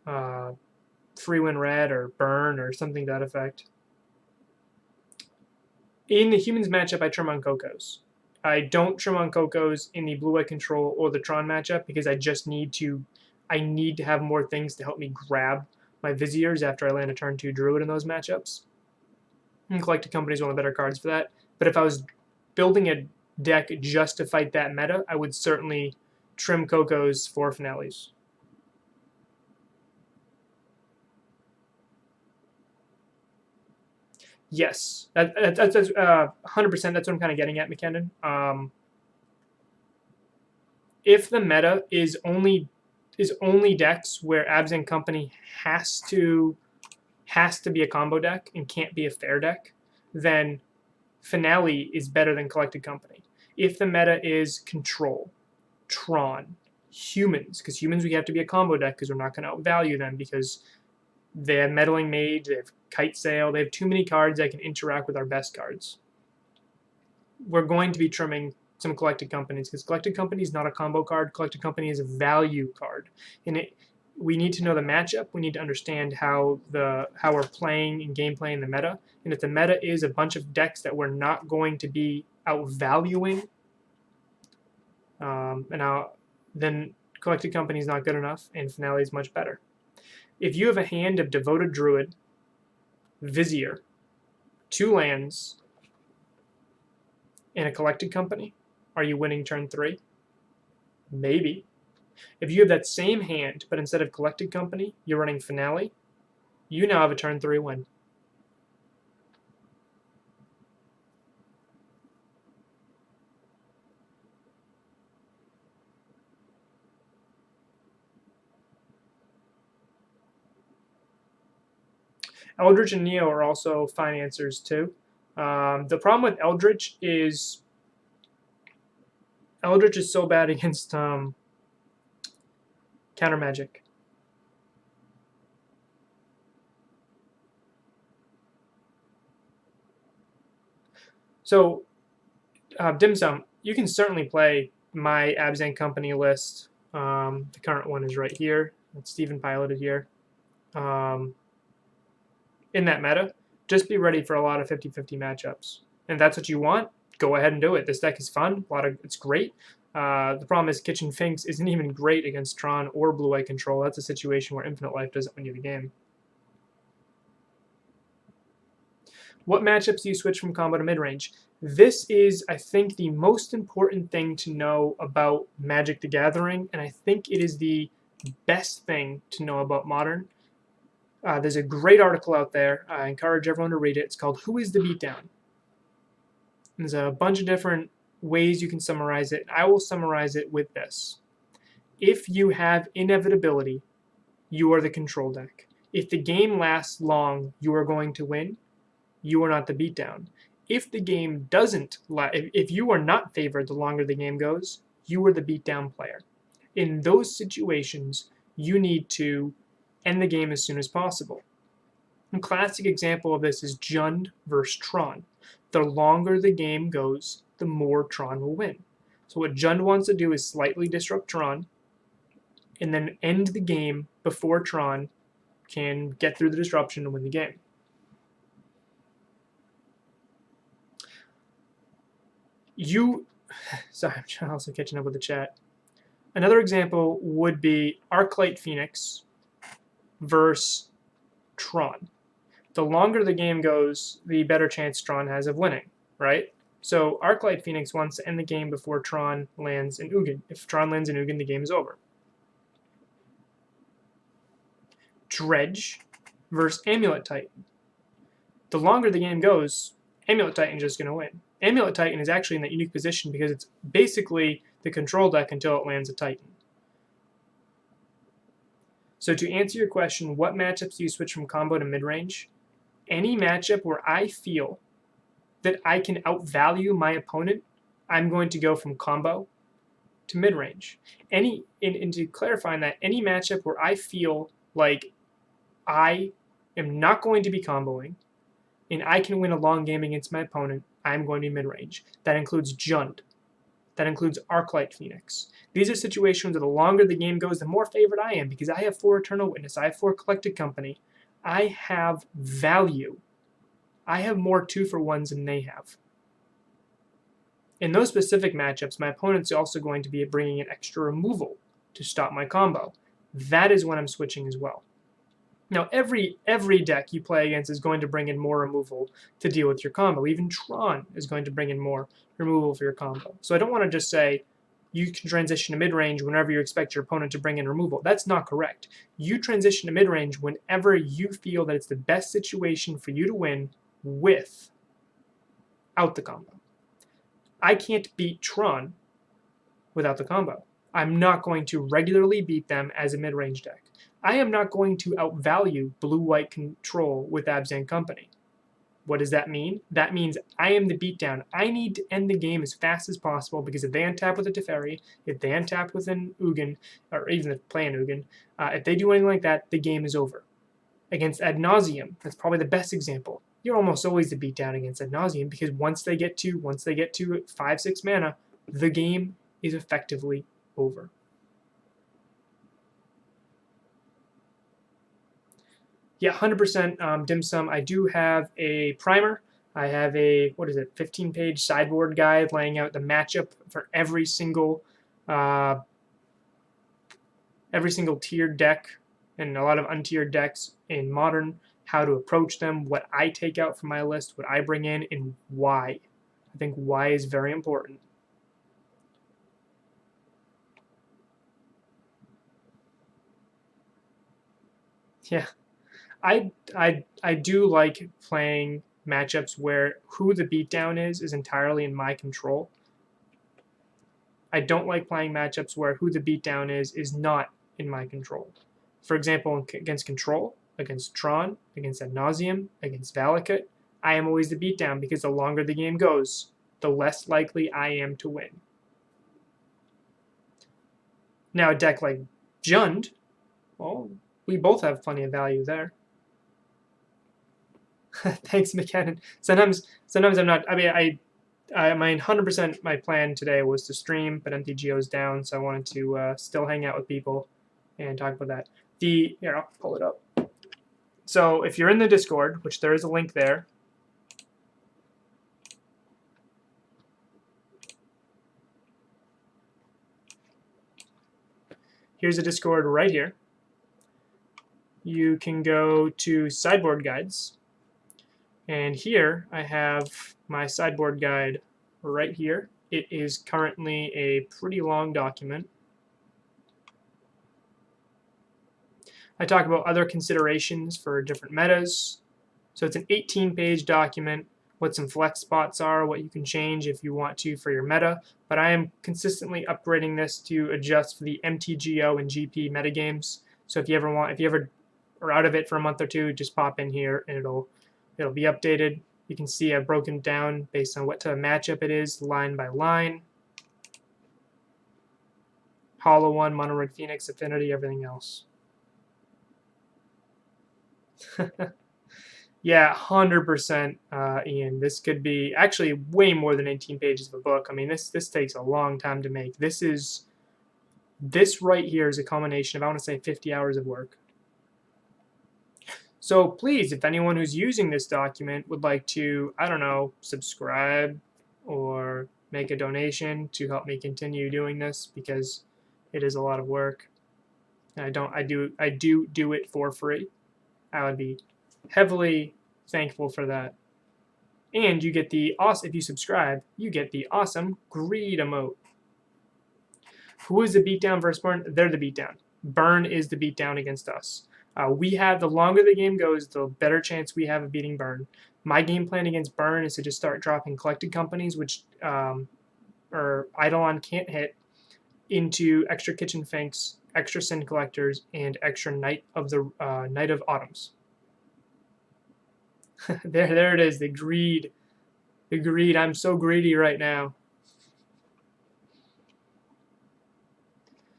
Free Win Red or Burn or something to that effect. In the Humans matchup, I trim on Cocos. I don't trim on Cocos in the Blue-White Control or the Tron matchup, because I just need to have more things to help me grab my Viziers after I land a turn 2 Druid in those matchups. And Collected Company is one of the better cards for that. But if I was building a deck just to fight that meta, I would certainly trim Cocos for Finales. Yes, that's 100%. That's what I'm kind of getting at, McKinnon. If the meta is only decks where Abs and Company has to be a combo deck and can't be a fair deck, then Finale is better than Collected Company. If the meta is Control, Tron, Humans, because Humans we have to be a combo deck because we're not going to outvalue them because they have Meddling Mage, they have Kite Sail, they have too many cards that can interact with our best cards. We're going to be trimming some Collected Companies because Collected Company is not a combo card. Collected Company is a value card, and we need to know the matchup. We need to understand how we're playing and gameplay in the meta. And if the meta is a bunch of decks that we're not going to be outvaluing, then Collected Company is not good enough, and Finale is much better. If you have a hand of Devoted Druid, Vizier, 2 lands, and a Collected Company, are you winning turn 3? Maybe. If you have that same hand, but instead of Collected Company, you're running Finale, you now have a turn 3 win. Eldritch and Neo are also fine answers too. The problem with Eldritch is so bad against counter magic. So, Dim Sum, you can certainly play my Abs and Company list. The current one is right here. It's Stephen piloted here. In that meta, just be ready for a lot of 50-50 matchups. And if that's what you want, go ahead and do it. This deck is fun. It's great. The problem is Kitchen Finks isn't even great against Tron or Blue-White Control. That's a situation where Infinite Life doesn't win you the game. What matchups do you switch from combo to mid-range? This is, I think, the most important thing to know about Magic the Gathering, and I think it is the best thing to know about Modern. There's a great article out there. I encourage everyone to read it. It's called Who is the Beatdown? There's a bunch of different ways you can summarize it. I will summarize it with this. If you have inevitability, you are the control deck. If the game lasts long, you are going to win. You are not the beatdown. If the game doesn't, if you are not favored the longer the game goes, you are the beatdown player. In those situations, you need to end the game as soon as possible. A classic example of this is Jund versus Tron. The longer the game goes, the more Tron will win. So what Jund wants to do is slightly disrupt Tron and then end the game before Tron can get through the disruption and win the game. Sorry, I'm also catching up with the chat. Another example would be Arclight Phoenix versus Tron. The longer the game goes, the better chance Tron has of winning, right? So Arclight Phoenix wants to end the game before Tron lands in Ugin. If Tron lands in Ugin, the game is over. Dredge versus Amulet Titan. The longer the game goes, Amulet Titan is just going to win. Amulet Titan is actually in that unique position because it's basically the control deck until it lands a Titan. So to answer your question, what matchups do you switch from combo to mid-range? Any matchup where I feel that I can outvalue my opponent, I'm going to go from combo to mid-range. And to clarify that, any matchup where I feel like I am not going to be comboing and I can win a long game against my opponent, I'm going to be mid-range. That includes Jund. That includes Arclight Phoenix. These are situations where the longer the game goes, the more favored I am because I have 4 Eternal Witness, I have 4 Collected Company. I have value. I have more 2-for-1s than they have. In those specific matchups, my opponent's also going to be bringing in extra removal to stop my combo. That is when I'm switching as well. Now, every deck you play against is going to bring in more removal to deal with your combo. Even Tron is going to bring in more removal for your combo. So I don't want to just say you can transition to mid-range whenever you expect your opponent to bring in removal. That's not correct. You transition to mid-range whenever you feel that it's the best situation for you to win without the combo. I can't beat Tron without the combo. I'm not going to regularly beat them as a mid-range deck. I am not going to outvalue blue-white control with Abs and Company. What does that mean? That means I am the beatdown. I need to end the game as fast as possible because if they untap with a Teferi, if they untap with an Ugin, or even if they play an Ugin, if they do anything like that, the game is over. Against Ad Nauseam, that's probably the best example. You're almost always the beatdown against Ad Nauseam because once they get to 5-6 mana, the game is effectively over. Yeah, 100% dim sum. I do have a primer. I have a, 15-page sideboard guide laying out the matchup for every single tiered deck and a lot of untiered decks in Modern, how to approach them, what I take out from my list, what I bring in, and why. I think why is very important. Yeah. I do like playing matchups where who the beatdown is entirely in my control. I don't like playing matchups where who the beatdown is not in my control. For example, against Control, against Tron, against Ad Nauseam, against Valakut, I am always the beatdown because the longer the game goes, the less likely I am to win. Now, a deck like Jund, well, we both have plenty of value there. Thanks, McKinnon. Sometimes I'm not. I mean, my 100% my plan today was to stream, but MtG is down, so I wanted to still hang out with people and talk about that. Here, I'll pull it up. So if you're in the Discord, which there is a link there, here's a Discord right here. You can go to Sideboard Guides. And here I have my sideboard guide right here. It is currently a pretty long document. I talk about other considerations for different metas. So it's an 18-page document, what some flex spots are, what you can change if you want to for your meta. But I am consistently upgrading this to adjust for the MTGO and GP metagames. So if you ever are out of it for a month or two, just pop in here and it'll be updated. You can see I've broken it down based on what type of matchup it is, line by line. Hollow One, Mono Red Phoenix, Affinity, everything else. Yeah, 100%, Ian. This could be actually way more than 18 pages of a book. I mean, this takes a long time to make. This right here is a culmination of, I want to say, 50 hours of work. So please, if anyone who's using this document would like to, I don't know, subscribe or make a donation to help me continue doing this because it is a lot of work. And I do it for free. I would be heavily thankful for that. And you get the awesome, if you subscribe, you get the awesome greed emote. Who is the beatdown versus Burn? They're the beatdown. Burn is the beatdown against us. We have, the longer the game goes, the better chance we have of beating Burn. My game plan against Burn is to just start dropping collected companies, which or Eidolon can't hit, into extra Kitchen Finks, extra Sin Collectors, and extra Night of Autumns. there it is, the greed. The greed. I'm so greedy right now.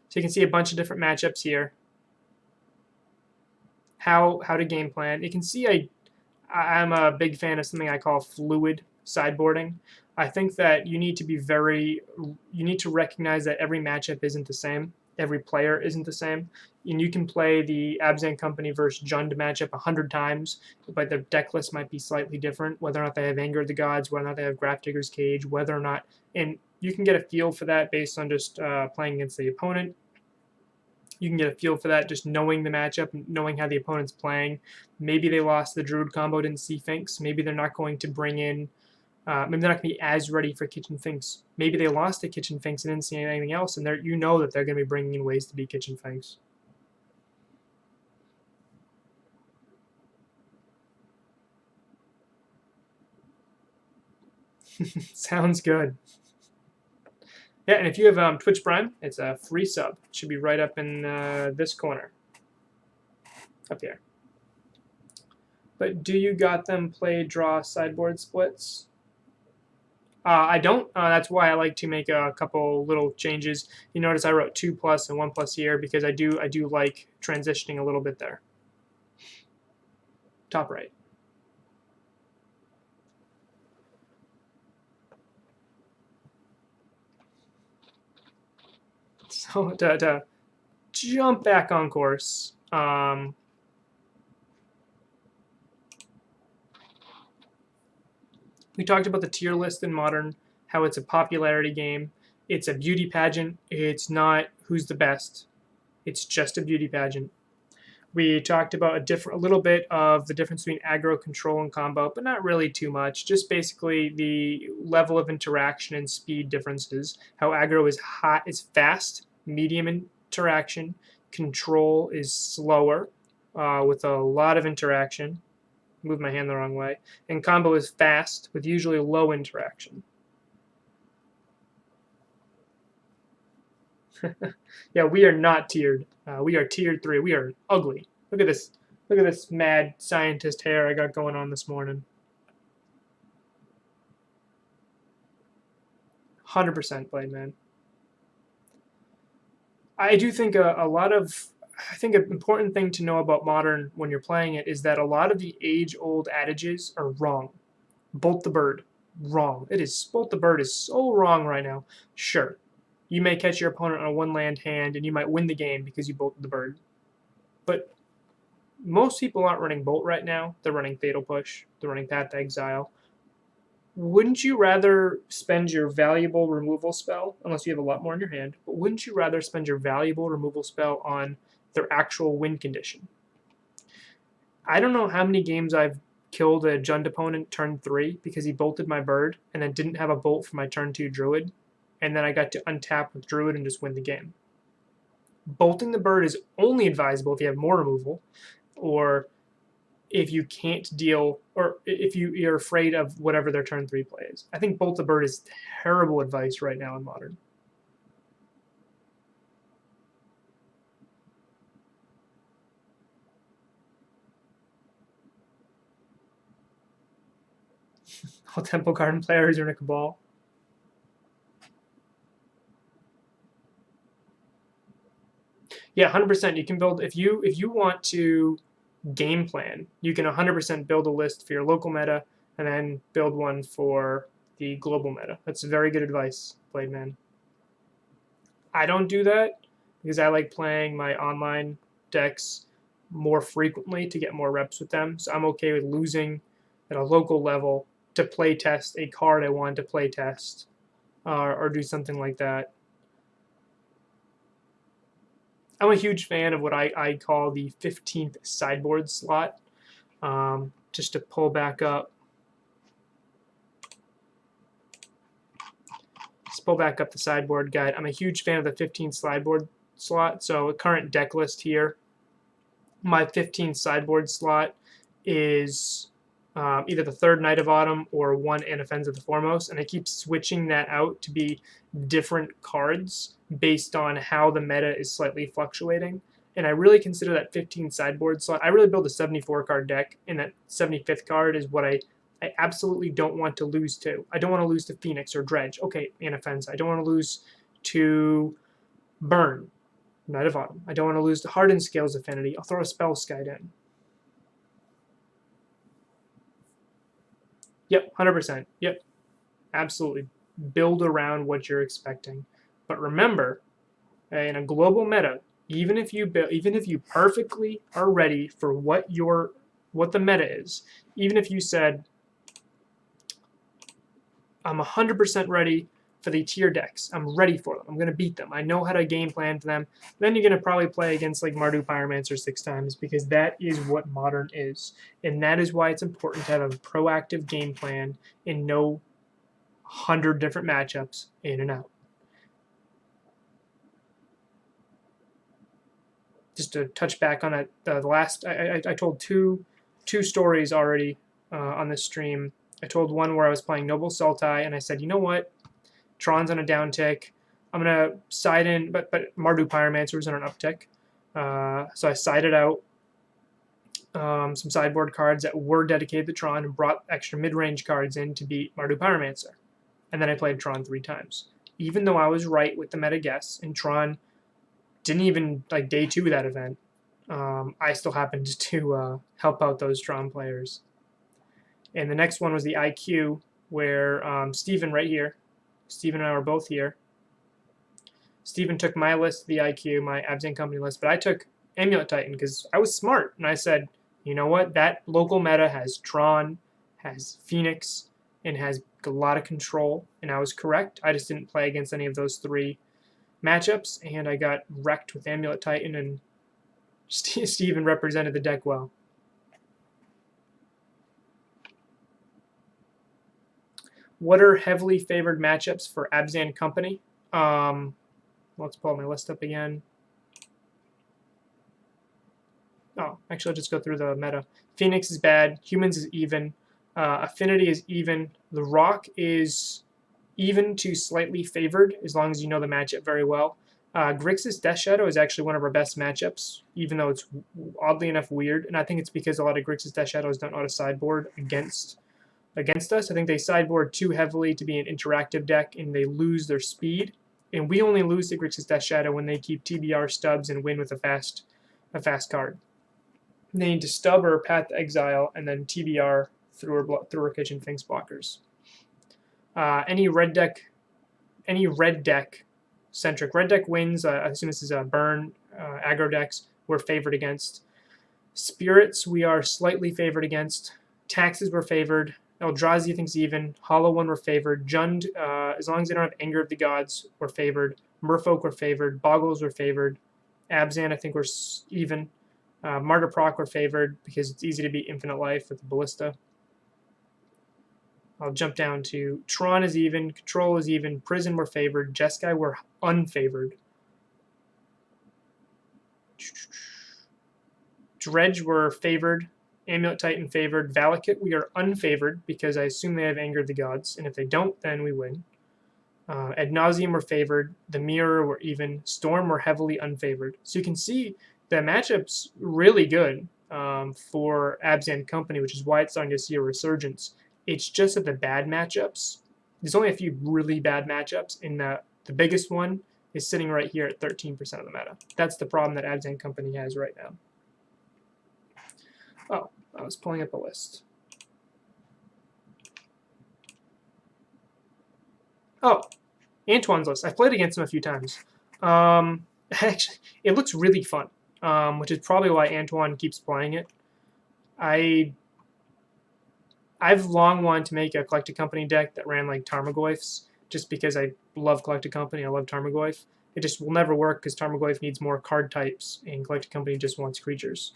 So you can see a bunch of different matchups here. How to game plan. You can see I'm a big fan of something I call fluid sideboarding. I think that you need to recognize that every matchup isn't the same. Every player isn't the same. And you can play the Abs and Company versus Jund matchup 100 times, but their deck list might be slightly different, whether or not they have Anger of the Gods, whether or not they have Grafdigger's Cage, whether or not, and you can get a feel for that based on just playing against the opponent. You can get a feel for that just knowing the matchup, knowing how the opponent's playing. Maybe they lost the Druid combo, didn't see Finks. Maybe they're not going to bring in, maybe they're not going to be as ready for Kitchen Finks. Maybe they lost to Kitchen Finks and didn't see anything else, and you know that they're going to be bringing in ways to beat Kitchen Finks. Sounds good. Yeah, and if you have Twitch Prime, it's a free sub. It should be right up in this corner. Up here. But do you got them play draw sideboard splits? I don't. That's why I like to make a couple little changes. You notice I wrote 2+ and 1+ here because I do like transitioning a little bit there. Top right. So to jump back on course, we talked about the tier list in Modern, how it's a popularity game. It's a beauty pageant. It's not who's the best. It's just a beauty pageant. We talked about a little bit of the difference between aggro, control, and combo, but not really too much. Just basically the level of interaction and speed differences. How aggro is fast, medium interaction. Control is slower, with a lot of interaction. Move my hand the wrong way. And combo is fast with usually low interaction. Yeah, we are not tiered. We are tiered 3. We are ugly. Look at this. Look at this mad scientist hair I got going on this morning. 100% Blade Man. I do think I think an important thing to know about Modern when you're playing it is that a lot of the age-old adages are wrong. Bolt the bird, wrong. Bolt the bird is so wrong right now. Sure, you may catch your opponent on a 1-land hand and you might win the game because you bolted the bird. But most people aren't running Bolt right now. They're running Fatal Push. They're running Path to Exile. Wouldn't you rather spend your valuable removal spell, unless you have a lot more in your hand, but wouldn't you rather spend your valuable removal spell on their actual win condition? I don't know how many games I've killed a Jund opponent turn 3 because he bolted my bird and then didn't have a bolt for my turn 2 Druid, and then I got to untap with Druid and just win the game. Bolting the bird is only advisable if you have more removal, or if you can't deal, or if you're afraid of whatever their turn 3 play is. I think Bolt the Bird is terrible advice right now in Modern. All Temple Garden players are in a cabal. Yeah, 100%. You can build, if you want to game plan, you can 100% build a list for your local meta and then build one for the global meta. That's very good advice, Blade Man. I don't do that because I like playing my online decks more frequently to get more reps with them. So I'm okay with losing at a local level to play test a card I wanted to play test, or do something like that. I'm a huge fan of what I call the 15th sideboard slot. Just to pull back up. Let's pull back up the sideboard guide. I'm a huge fan of the 15th sideboard slot. So a current deck list here. My 15th sideboard slot is either the 3rd Night of Autumn or 1 Anaphens of the Foremost, and I keep switching that out to be different cards based on how the meta is slightly fluctuating. And I really consider that 15 sideboard slot. I really build a 74 card deck, and that 75th card is what I absolutely don't want to lose to. I don't want to lose to Phoenix or Dredge. Okay, Anaphens. I don't want to lose to Burn, Night of Autumn. I don't want to lose to Hardened Scales Affinity. I'll throw a Spellskite in. Yep, 100%. Yep, absolutely. Build around what you're expecting. But remember, in a global meta, even if you perfectly are ready for what the meta is, even if you said, I'm 100% ready for the tier decks. I'm ready for them. I'm going to beat them. I know how to game plan for them. Then you're going to probably play against like Mardu Pyromancer 6 times because that is what Modern is. And that is why it's important to have a proactive game plan and know 100 different matchups in and out. Just to touch back on it, the last I told two stories already on this stream. I told one where I was playing Noble Sultai, and I said, you know what? Tron's on a downtick. I'm going to side in, but Mardu Pyromancer was on an uptick. So I sided out some sideboard cards that were dedicated to Tron and brought extra mid-range cards in to beat Mardu Pyromancer. And then I played Tron 3 times. Even though I was right with the meta guess, and Tron didn't even, like, day 2 of that event, I still happened to help out those Tron players. And the next one was the IQ, where Steven right here, Steven and I were both here. Steven took my list, the IQ, my Abzan Company list, but I took Amulet Titan because I was smart. And I said, you know what? That local meta has Tron, has Phoenix, and has a lot of control. And I was correct. I just didn't play against any of those 3 matchups, and I got wrecked with Amulet Titan, and Steven represented the deck well. What are heavily favored matchups for Abzan Company? Let's pull my list up again. Oh, actually, I'll just go through the meta. Phoenix is bad. Humans is even. Affinity is even. The Rock is even to slightly favored, as long as you know the matchup very well. Grixis Death Shadow is actually one of our best matchups, even though it's oddly enough weird. And I think it's because a lot of Grixis Death Shadows don't know how to sideboard against us. I think they sideboard too heavily to be an interactive deck, and they lose their speed. And we only lose to Grixis Death Shadow when they keep TBR stubs and win with a fast card. They need to stub or Path to Exile, and then TBR through our Kitchen Finks blockers. Any red deck centric red deck wins. I assume this is a burn aggro decks we're favored against. Spirits we are slightly favored against. Taxes we're favored. Eldrazi I think's even. Hollow One we're favored. Jund, as long as they don't have Anger of the Gods, we're favored. Merfolk we're favored. Boggles we're favored. Abzan I think we're even. Martyr Proc we're favored because it's easy to beat Infinite Life with the Ballista. I'll jump down to Tron is even, Control is even, Prison we're favored, Jeskai we're unfavored. Dredge we're favored, Amulet Titan favored, Valakut we are unfavored because I assume they have Anger of the Gods, and if they don't, then we win. Ad Nauseam we're favored, the Mirror we're even, Storm we're heavily unfavored. So you can see the matchup's really good for Abzan Company, which is why it's starting to see a resurgence. It's just that the bad matchups, there's only a few really bad matchups, and the biggest one is sitting right here at 13% of the meta. That's the problem that Abzan Company has right now. Oh, I was pulling up a list. Oh, Antoine's list. I've played against him a few times. Actually, it looks really fun, which is probably why Antoine keeps playing it. I've long wanted to make a Collected Company deck that ran like Tarmogoyfs, just because I love Collected Company. I love Tarmogoyf. It just will never work because Tarmogoyf needs more card types, and Collected Company just wants creatures.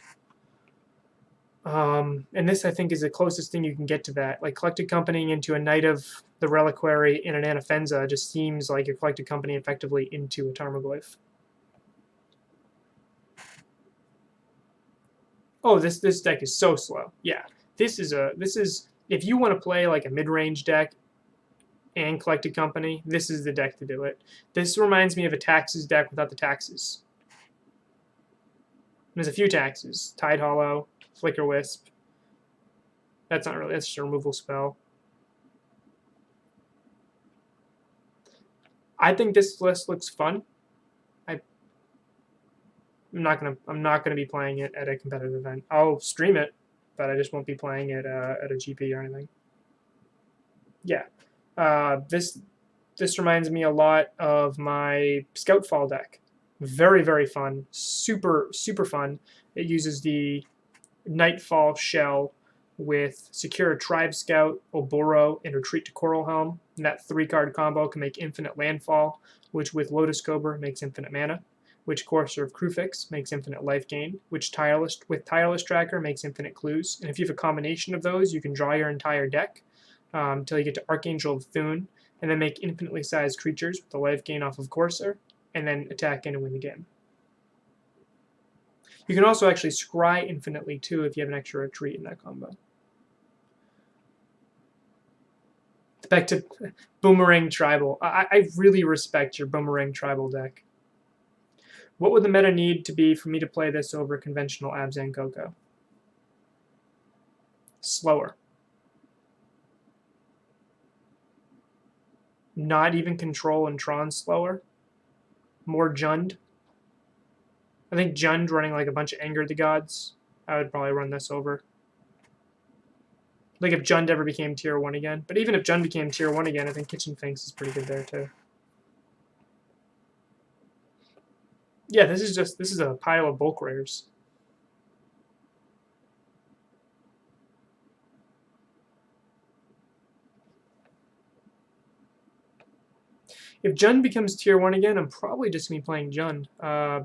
And this, I think, is the closest thing you can get to that. Like, Collected Company into a Knight of the Reliquary and an Anafenza just seems like a Collected Company effectively into a Tarmogoyf. Oh, this deck is so slow. Yeah, this is if you want to play like a mid-range deck and Collected Company, this is the deck to do it. This reminds me of a Taxes deck without the taxes. There's a few taxes. Tide Hollow, Flicker Wisp. That's not really, that's just a removal spell. I think this list looks fun. I'm not gonna be playing it at a competitive event. I'll stream it, but I just won't be playing it at a GP or anything. Yeah, this reminds me a lot of my Scoutfall deck. Very, very fun. Super, super fun. It uses the Nightfall shell with Secure a Tribe Scout, Oboro, and Retreat to Coral Helm. And that 3-card combo can make infinite landfall, which with Lotus Cobra makes infinite mana, which Courser of Crufix makes infinite life gain, which Tireless Tracker makes infinite clues. And if you have a combination of those, you can draw your entire deck until you get to Archangel of Thune, and then make infinitely sized creatures with the life gain off of Courser, and then attack in and win the game. You can also actually scry infinitely too if you have an extra retreat in that combo. Back to Boomerang Tribal. I really respect your Boomerang Tribal deck. What would the meta need to be for me to play this over conventional Abzan Coco? Slower. Not even Control and Tron slower. More Jund. I think Jund running like a bunch of Anger the Gods. I would probably run this over. Like if Jund ever became tier 1 again. But even if Jund became tier 1 again, I think Kitchen Finks is pretty good there too. Yeah, this is a pile of bulk rares. If Jund becomes tier 1 again, I'm probably just going to be playing Jund. I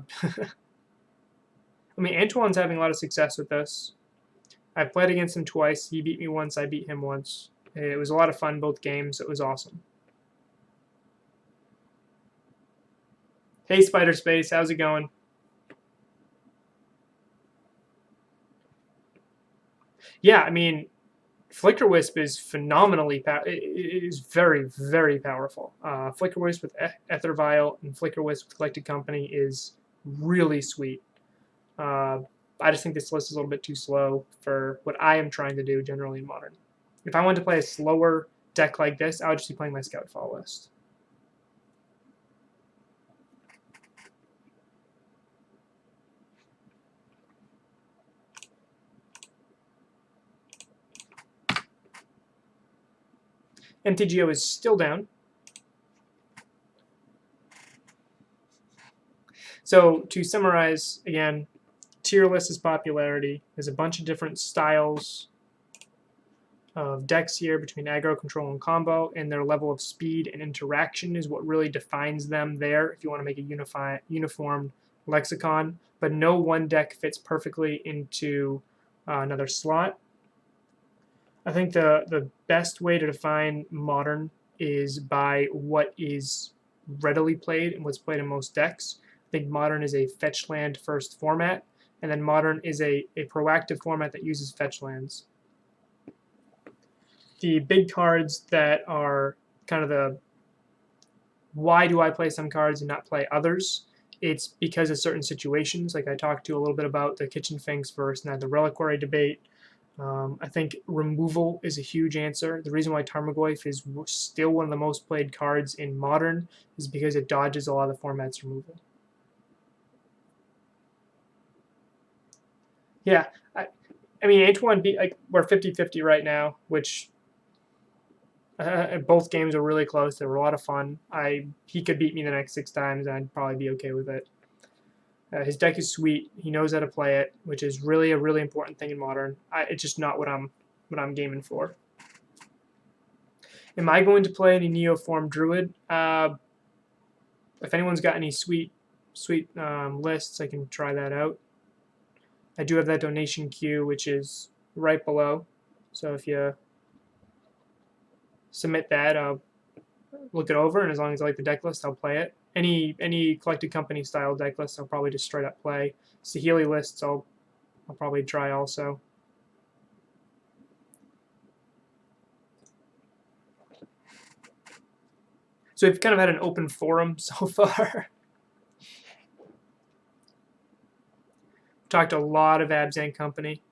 mean, Antoine's having a lot of success with this. I've played against him twice. He beat me once. I beat him once. It was a lot of fun, both games. It was awesome. Hey, Spider Space. How's it going? Yeah, I mean, Flicker Wisp is phenomenally it is very, very powerful. Flicker Wisp with Ether Vial and Flicker Wisp with Collected Company is really sweet. I just think this list is a little bit too slow for what I am trying to do generally in Modern. If I wanted to play a slower deck like this, I would just be playing my Scoutfall list. MTGO is still down. So to summarize, again, tier list is popularity. There's a bunch of different styles of decks here between aggro, control, and combo, and their level of speed and interaction is what really defines them there if you want to make a uniform lexicon. But no one deck fits perfectly into another slot. I think the best way to define Modern is by what is readily played and what's played in most decks. I think Modern is a fetch land first format, and then Modern is a proactive format that uses fetch lands. The big cards that are kind of the why do I play some cards and not play others, it's because of certain situations. Like I talked to a little bit about the Kitchen Finks versus the Reliquary debate. I think removal is a huge answer. The reason why Tarmogoyf is still one of the most played cards in Modern is because it dodges a lot of the format's removal. Yeah, I mean, Antoine beat, like, we're 50-50 right now, which both games are really close. They were a lot of fun. He could beat me the next 6 times, and I'd probably be okay with it. His deck is sweet. He knows how to play it, which is really a really important thing in Modern. It's just not what I'm gaming for. Am I going to play any Neoform Druid? If anyone's got any sweet lists, I can try that out. I do have that donation queue, which is right below. So if you submit that, I'll look it over, and as long as I like the deck list, I'll play it. Any Collected Company style deck list, I'll probably just straight up play. Saheeli lists, I'll probably try also. So we've kind of had an open forum so far. Talked a lot of Abzan Company.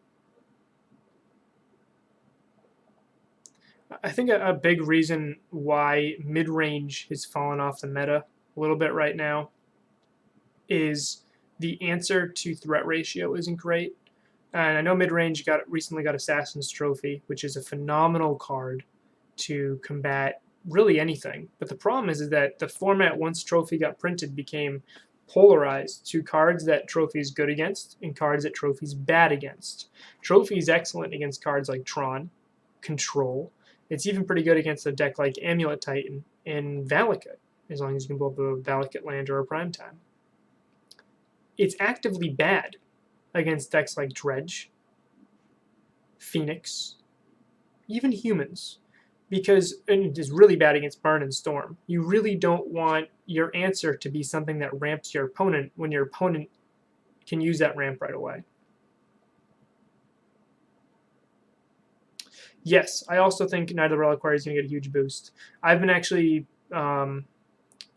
I think a big reason why mid-range has fallen off the meta a little bit right now is the answer to threat ratio isn't great. And I know mid-range recently got Assassin's Trophy, which is a phenomenal card to combat really anything. But the problem is that the format, once Trophy got printed, became polarized to cards that Trophy is good against and cards that Trophy is bad against. Trophy is excellent against cards like Tron, Control. It's even pretty good against a deck like Amulet Titan and Valakut, as long as you can pull up a Valakut land or a Primetime. It's actively bad against decks like Dredge, Phoenix, even Humans, because it is really bad against Burn and Storm. You really don't want your answer to be something that ramps your opponent when your opponent can use that ramp right away. Yes, I also think Knight of the Reliquary is going to get a huge boost. I've been actually, I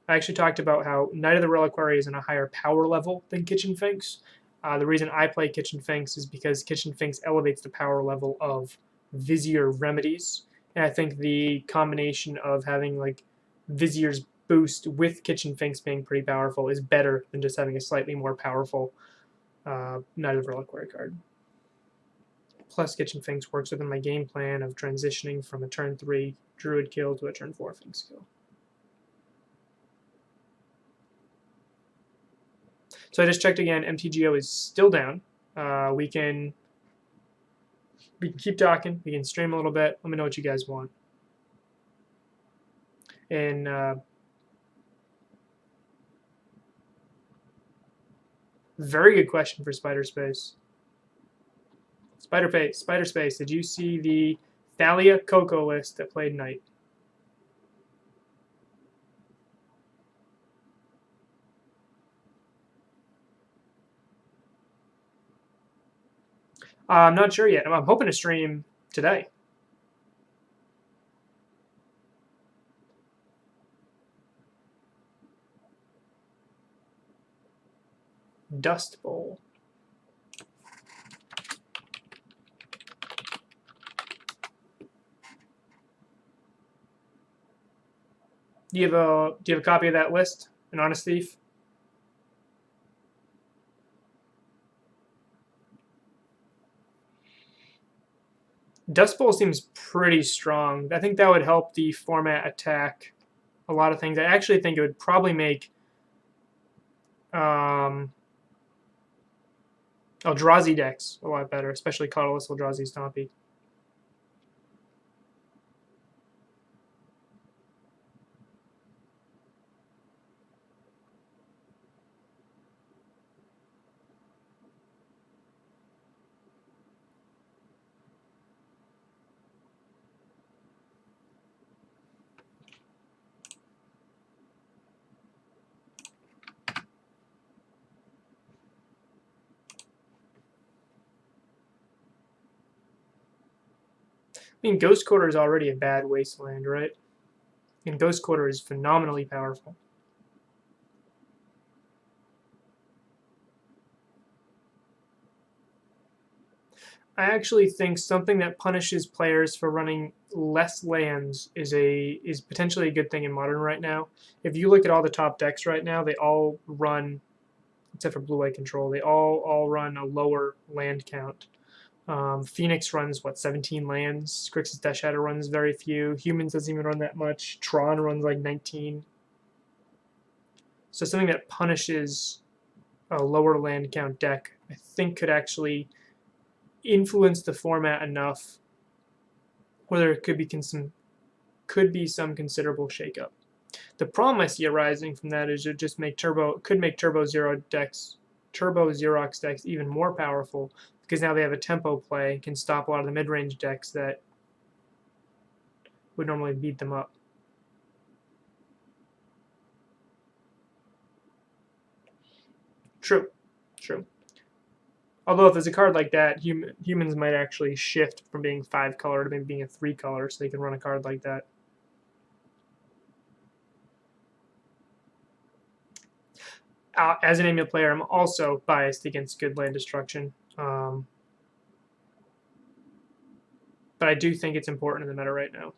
actually talked about how Knight of the Reliquary is in a higher power level than Kitchen Finks. The reason I play Kitchen Finks is because Kitchen Finks elevates the power level of Vizier remedies, and I think the combination of having like Vizier's boost with Kitchen Finks being pretty powerful is better than just having a slightly more powerful Knight of the Reliquary card. Plus, Kitchen Finks works within my game plan of transitioning from a turn 3 Druid kill to a turn 4 Finks kill. So I just checked again. MTGO is still down. We can keep talking. We can stream a little bit. Let me know what you guys want. And very good question for Spider Space. Spider Space. Did you see the Thalia Coco list that played Knight? I'm not sure yet. I'm hoping to stream today. Dust Bowl. Do you have a copy of that list? An Honest Thief? Dust Bowl seems pretty strong. I think that would help the format attack a lot of things. I actually think it would probably make Eldrazi decks a lot better, especially Colorless Eldrazi Stompy. I mean, Ghost Quarter is already a bad wasteland, right? And Ghost Quarter is phenomenally powerful. I actually think something that punishes players for running less lands is potentially a good thing in Modern right now. If you look at all the top decks right now, they all run, except for Blue Eye Control, they all run a lower land count. Phoenix runs, 17 lands. Grixis Death Shadow runs very few. Humans doesn't even run that much. Tron runs like 19. So something that punishes a lower land count deck, I think, could actually influence the format enough where there could be some considerable shakeup. The problem I see arising from that is it just could make Turbo Xerox decks even more powerful because now they have a tempo play, can stop a lot of the mid-range decks that would normally beat them up. True. Although if there's a card like that, humans might actually shift from being 5 color to maybe being a 3 color, so they can run a card like that. As an Amulet player, I'm also biased against good land destruction. But I do think it's important in the meta right now.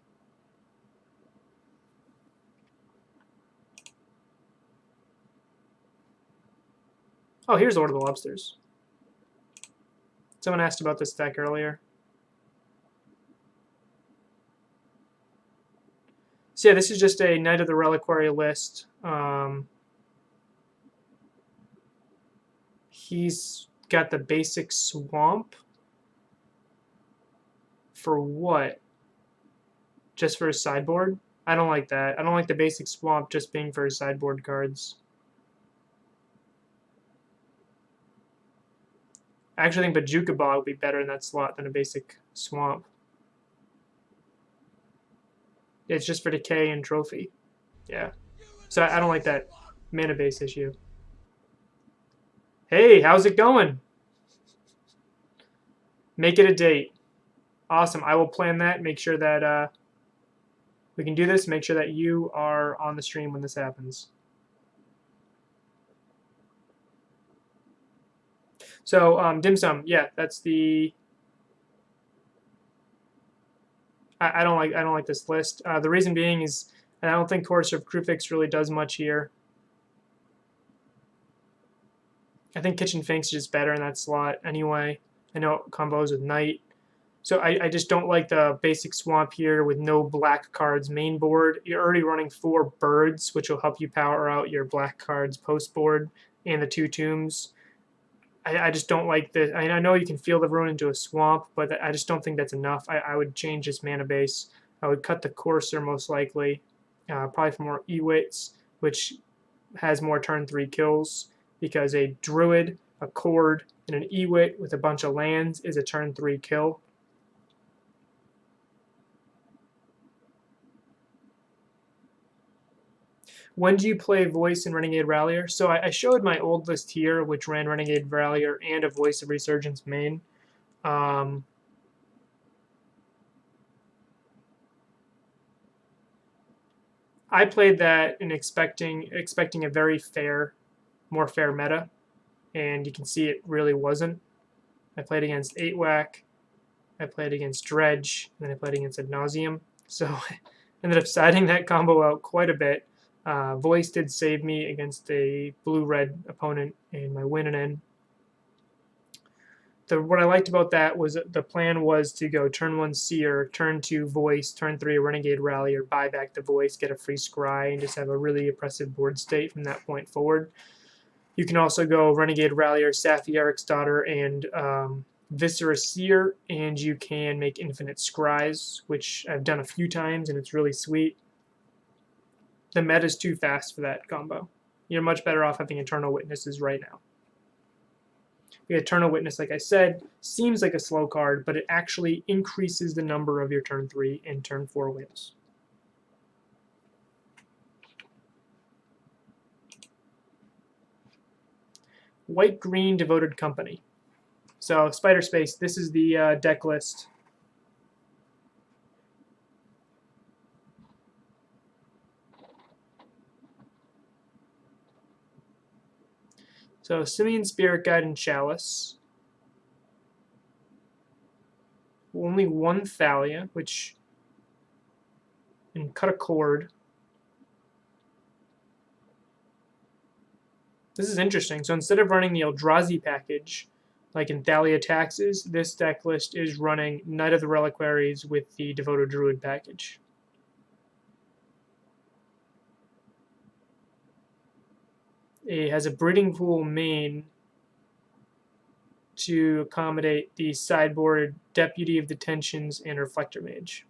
Oh, here's Lord of the Lobsters. Someone asked about this deck earlier. So yeah, this is just a Knight of the Reliquary list. He's got the basic swamp. For what? Just for his sideboard? I don't like that. I don't like the basic swamp just being for his sideboard cards. I actually think Bajuka Bog would be better in that slot than a basic swamp. It's just for decay and trophy. Yeah. So I don't like that mana base issue. Hey, how's it going? Make it a date. Awesome. I will plan that. Make sure that we can do this. Make sure that you are on the stream when this happens. So dim sum, yeah, that's the. I don't like this list. The reason being is I don't think Core Serve Crewfix really does much here. I think Kitchen Finks is just better in that slot anyway. I know it combos with Knight. So I just don't like the basic swamp here with no black cards main board. You're already running 4 birds, which will help you power out your black cards post board and the 2 tombs. I just don't like this. I know you can Field of Ruin into a swamp, but I just don't think that's enough. I would change this mana base. I would cut the Courser most likely, probably for more Ewits, which has more turn 3 kills, because a Druid, a Cord, and an Ewit with a bunch of lands is a turn 3 kill. When do you play Voice and Renegade Rallier? So I showed my old list here, which ran Renegade Rallier and a Voice of Resurgence main. I played that and expecting a very more fair meta, and you can see it really wasn't. I played against 8-Whack, I played against Dredge, and then I played against Ad Nauseam. So I ended up siding that combo out quite a bit. Voice did save me against a blue-red opponent in my win and end. What I liked about that was the plan was to go turn 1 Seer, turn 2 Voice, turn 3 Renegade Rallier, buy back the Voice, get a free Scry, and just have a really oppressive board state from that point forward. You can also go Renegade Rallier, Safi Eriksdottir, and Viscera Seer, and you can make infinite Scries, which I've done a few times, and it's really sweet. The meta is too fast for that combo. You're much better off having Eternal Witnesses right now. The Eternal Witness, like I said, seems like a slow card, but it actually increases the number of your turn 3 and turn 4 wins. White-green Devoted Company. So Spider Space, this is the deck list. So Simian Spirit Guide and Chalice. Only 1 Thalia, and cut a cord. This is interesting. So instead of running the Eldrazi package, like in Thalia Taxes, this deck list is running Knight of the Reliquaries with the Devoted Druid package. It has a Breeding Pool main to accommodate the sideboard Deputy of Detentions and Reflector Mage.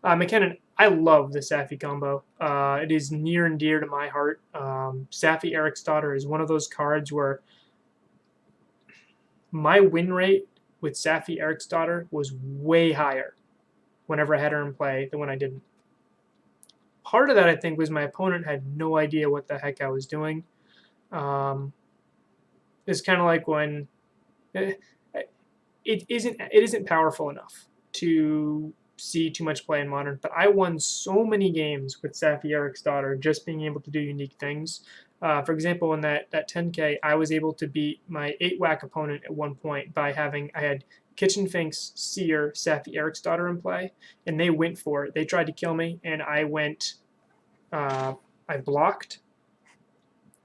McKinnon, I love the Safi combo. It is near and dear to my heart. Safi Eriksdottir is one of those cards where my win rate with Safi Eriksdottir was way higher whenever I had her in play than when I didn't. Part of that, I think, was my opponent had no idea what the heck I was doing. It's kind of like when it isn't powerful enough to see too much play in Modern, but I won so many games with Safi Eriksdottir just being able to do unique things. For example, in that 10K, I was able to beat my 8-Whack opponent at one point by I had Kitchen Finks, Seer, Safi Eriksdottir in play, and they went for it. They tried to kill me, and I went, I blocked,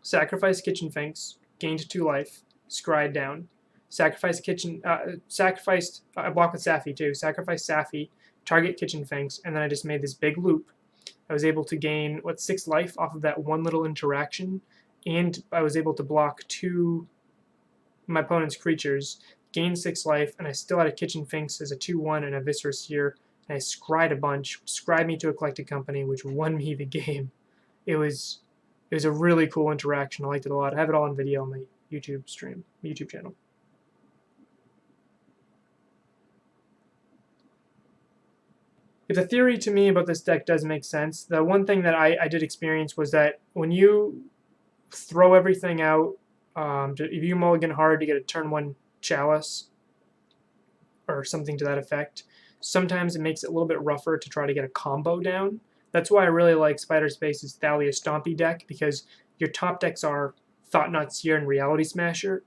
sacrificed Kitchen Finks, gained 2 life, scried down, sacrificed I blocked with Safi too, sacrificed Safi, target Kitchen Finks, and then I just made this big loop. I was able to gain, 6 life off of that one little interaction, and I was able to block 2 my opponent's creatures, gain 6 life, and I still had a Kitchen Finks as a 2/1 and a Viscera Seer, and I scryed a bunch, scried me to a Collected Company, which won me the game. It was a really cool interaction. I liked it a lot. I have it all on video on my YouTube channel. If the theory to me about this deck does make sense, the one thing that I did experience was that when you throw everything out If you mulligan hard to get a turn 1 Chalice or something to that effect, sometimes it makes it a little bit rougher to try to get a combo down. That's why I really like Spider Space's Thalia Stompy deck, because your top decks are Thought-Knot Seer and Reality Smasher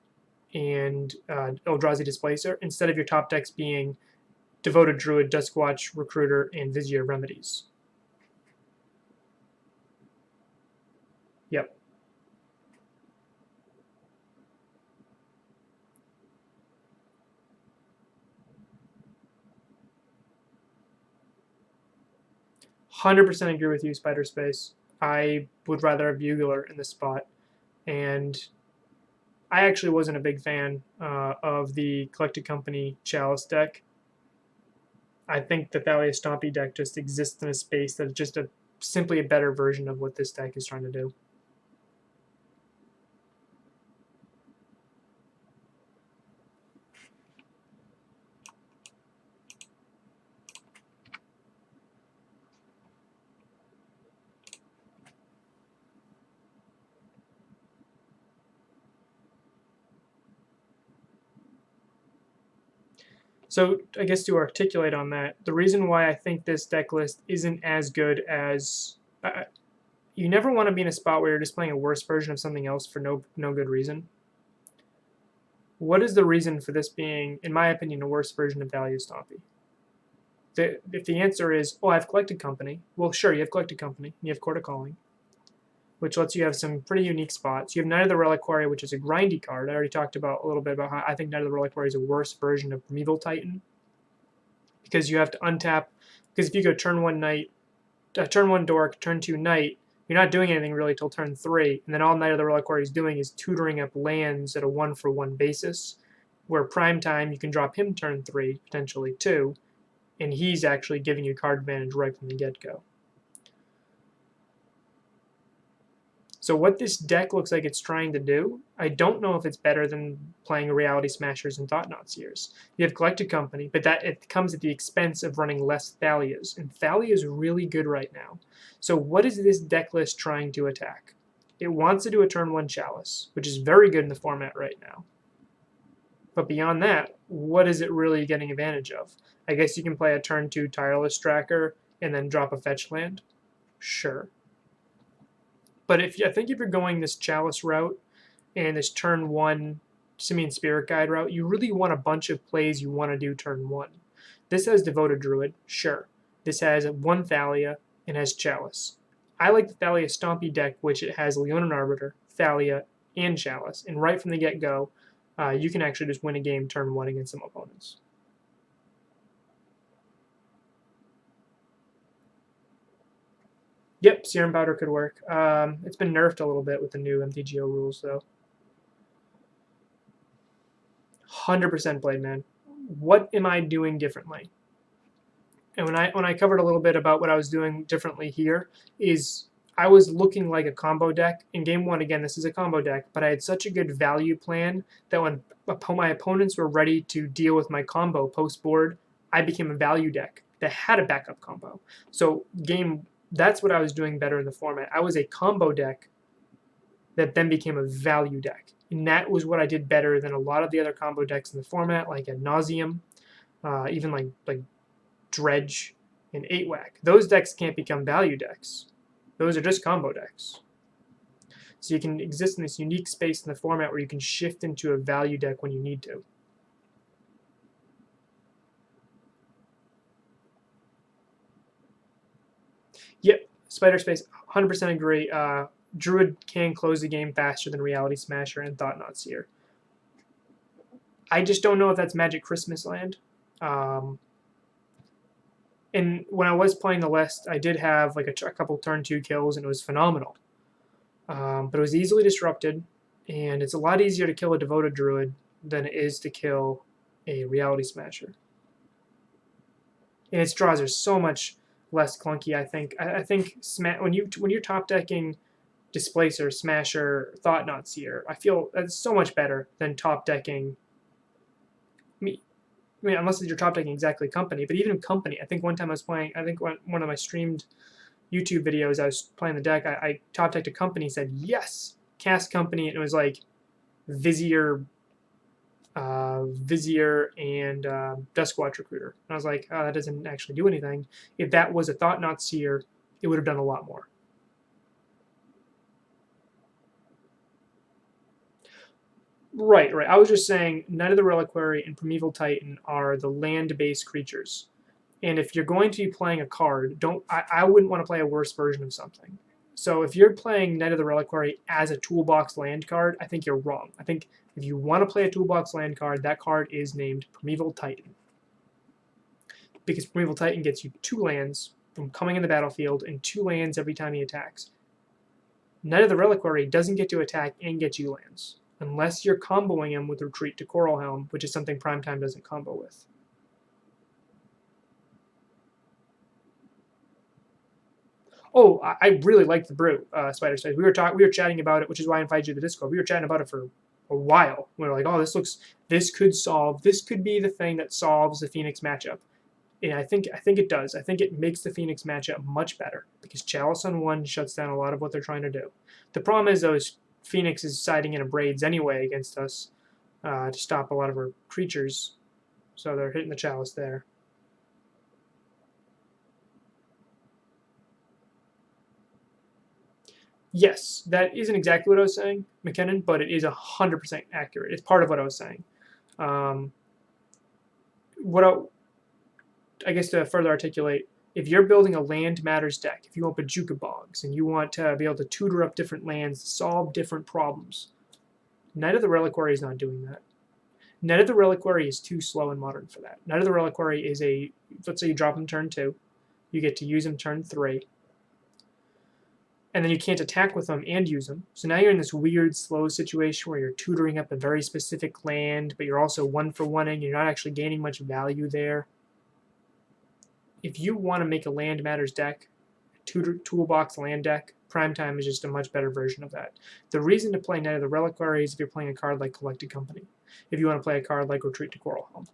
and Eldrazi Displacer, instead of your top decks being Devoted Druid, Duskwatch, Recruiter, and Vizier Remedies. Yep. %100% agree with you, Spider Space. I would rather have Bugler in this spot. And I actually wasn't a big fan of the Collected Company Chalice deck. I think the Thalia Stompy deck just exists in a space that's just simply a better version of what this deck is trying to do. So I guess to articulate on that, the reason why I think this deck list isn't as good as you never want to be in a spot where you're just playing a worse version of something else for no good reason. What is the reason for this being, in my opinion, a worse version of Thalia Stompy? If the answer is, oh, I have Collected Company, well, sure, you have Collected Company, you have Court of Calling, which lets you have some pretty unique spots. You have Knight of the Reliquary, which is a grindy card. I already talked about a little bit about how I think Knight of the Reliquary is a worse version of Primeval Titan, because you have to untap. Because if you go turn 1 Knight, turn 1 Dork, turn 2 Knight, you're not doing anything really till turn 3, and then all Knight of the Reliquary is doing is tutoring up lands at a 1-for-1 basis, where Prime Time you can drop him turn 3, potentially 2, and he's actually giving you card advantage right from the get-go. So what this deck looks like it's trying to do, I don't know if it's better than playing Reality Smashers and Thought-Knot Seers. You have Collected Company, but that it comes at the expense of running less Thalias, and Thalia is really good right now. So what is this deck list trying to attack? It wants to do a turn 1 Chalice, which is very good in the format right now. But beyond that, what is it really getting advantage of? I guess you can play a turn 2 Tireless Tracker and then drop a fetch land. Sure. But I think if you're going this Chalice route and this turn 1 Simian Spirit Guide route, you really want a bunch of plays you want to do turn 1. This has Devoted Druid, sure. This has 1 Thalia and has Chalice. I like the Thalia Stompy deck, which it has Leonin Arbiter, Thalia, and Chalice. And right from the get-go, you can actually just win a game turn 1 against some opponents. Yep, Serum Powder could work. It's been nerfed a little bit with the new MTGO rules, though. 100% Blade Man. What am I doing differently? And when I covered a little bit about what I was doing differently here, is I was looking like a combo deck. In Game 1, again, this is a combo deck, but I had such a good value plan that when my opponents were ready to deal with my combo post-board, I became a value deck that had a backup combo. So that's what I was doing better in the format. I was a combo deck that then became a value deck. And that was what I did better than a lot of the other combo decks in the format, like Ad Nauseam, even like Dredge and 8-Whack. Those decks can't become value decks. Those are just combo decks. So you can exist in this unique space in the format where you can shift into a value deck when you need to. Yep, Spider Space, 100% agree. Druid can close the game faster than Reality Smasher and Thought-Knot Seer. I just don't know if that's Magic Christmas Land. And when I was playing the list, I did have like a couple turn 2 kills, and it was phenomenal. But it was easily disrupted, and it's a lot easier to kill a Devoted Druid than it is to kill a Reality Smasher. And its draws are so much less clunky. I think when you're top decking Displacer, Smasher, Thought-Knot Seer, I feel that's so much better than top decking. I mean, unless you're top decking exactly Company, but even Company, I think one time I was playing. I think one of my streamed YouTube videos, I was playing the deck. I top decked a Company, said yes, cast Company, and it was like Vizier, and Duskwatch Recruiter. And I was like, oh, that doesn't actually do anything. If that was a Thought Knot Seer, it would have done a lot more. Right. I was just saying Knight of the Reliquary and Primeval Titan are the land-based creatures. And if you're going to be playing a card, I wouldn't want to play a worse version of something. So if you're playing Knight of the Reliquary as a toolbox land card, I think you're wrong. I think if you want to play a toolbox land card, that card is named Primeval Titan. Because Primeval Titan gets you 2 lands from coming in the battlefield and 2 lands every time he attacks. Knight of the Reliquary doesn't get to attack and get you lands, unless you're comboing him with Retreat to Coral Helm, which is something Primetime doesn't combo with. Oh, I really liked the brew, Spider Size. We were chatting about it, which is why I invited you to the Discord. We were chatting about it for a while. We were like, oh, this could be the thing that solves the Phoenix matchup. And I think it does. I think it makes the Phoenix matchup much better because Chalice on 1 shuts down a lot of what they're trying to do. The problem is, though, Phoenix is siding in a Braids anyway against us to stop a lot of our creatures. So they're hitting the Chalice there. Yes, that isn't exactly what I was saying, McKinnon, but it is 100% accurate. It's part of what I was saying. I guess to further articulate, if you're building a land matters deck, if you want Bajuka Bogs and you want to be able to tutor up different lands, solve different problems, Knight of the Reliquary is not doing that. Knight of the Reliquary is too slow in Modern for that. Knight of the Reliquary is let's say you drop him turn 2, you get to use him turn 3, and then you can't attack with them and use them. So now you're in this weird slow situation where you're tutoring up a very specific land, but you're also 1-for-1ing, you're not actually gaining much value there. If you want to make a land matters deck, toolbox land deck, Primetime is just a much better version of that. The reason to play Knight of the Reliquary is if you're playing a card like Collected Company. If you want to play a card like Retreat to Coral Helm.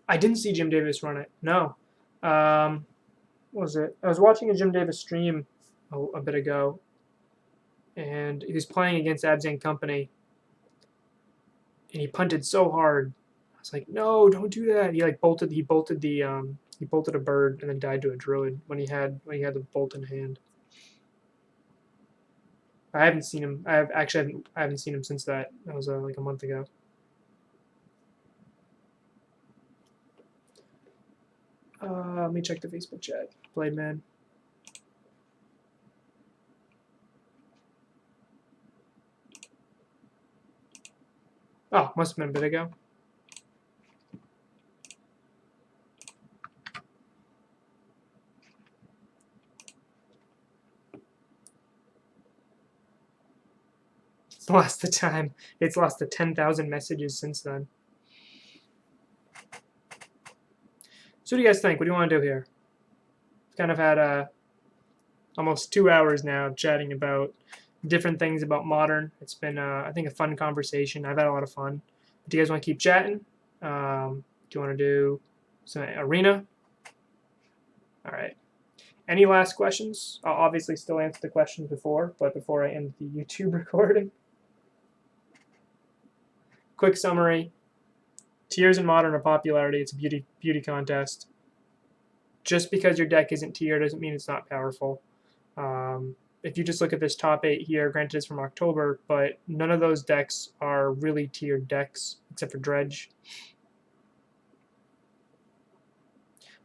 I didn't see Jim Davis run it. No. What was it? I was watching a Jim Davis stream a bit ago, and he was playing against Abzan Company, and he punted so hard. I was like, no, don't do that. He bolted a bird and then died to a druid when he had the bolt in hand. I haven't seen him. I haven't seen him since that. That was like a month ago. Let me check the Facebook chat. Blade Man. Oh, must have been a bit ago. It's lost the time. It's lost the 10,000 messages since then. So what do you guys think? What do you want to do here? Kind of had almost 2 hours now of chatting about different things about Modern. It's been, I think, a fun conversation. I've had a lot of fun. Do you guys want to keep chatting? Do you want to do some arena? All right. Any last questions? I'll obviously still answer the questions before I end the YouTube recording. Quick summary. Tiers in Modern are popularity. It's a beauty contest. Just because your deck isn't tiered doesn't mean it's not powerful. If you just look at this top 8 here, granted it's from October, but none of those decks are really tiered decks except for Dredge.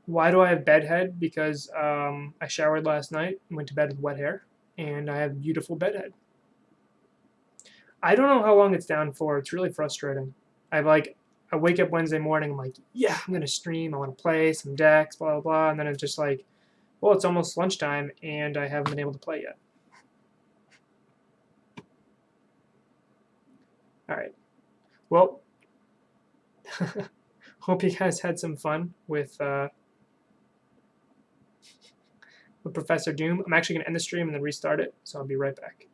Why do I have bedhead? Because I showered last night and went to bed with wet hair, and I have beautiful bedhead. I don't know how long it's down for. It's really frustrating. I wake up Wednesday morning, I'm like, yeah, I'm going to stream. I want to play some decks, blah, blah, blah. And then it's just like, well, it's almost lunchtime, and I haven't been able to play yet. All right. Well, hope you guys had some fun with Professor Doom. I'm actually going to end the stream and then restart it, so I'll be right back.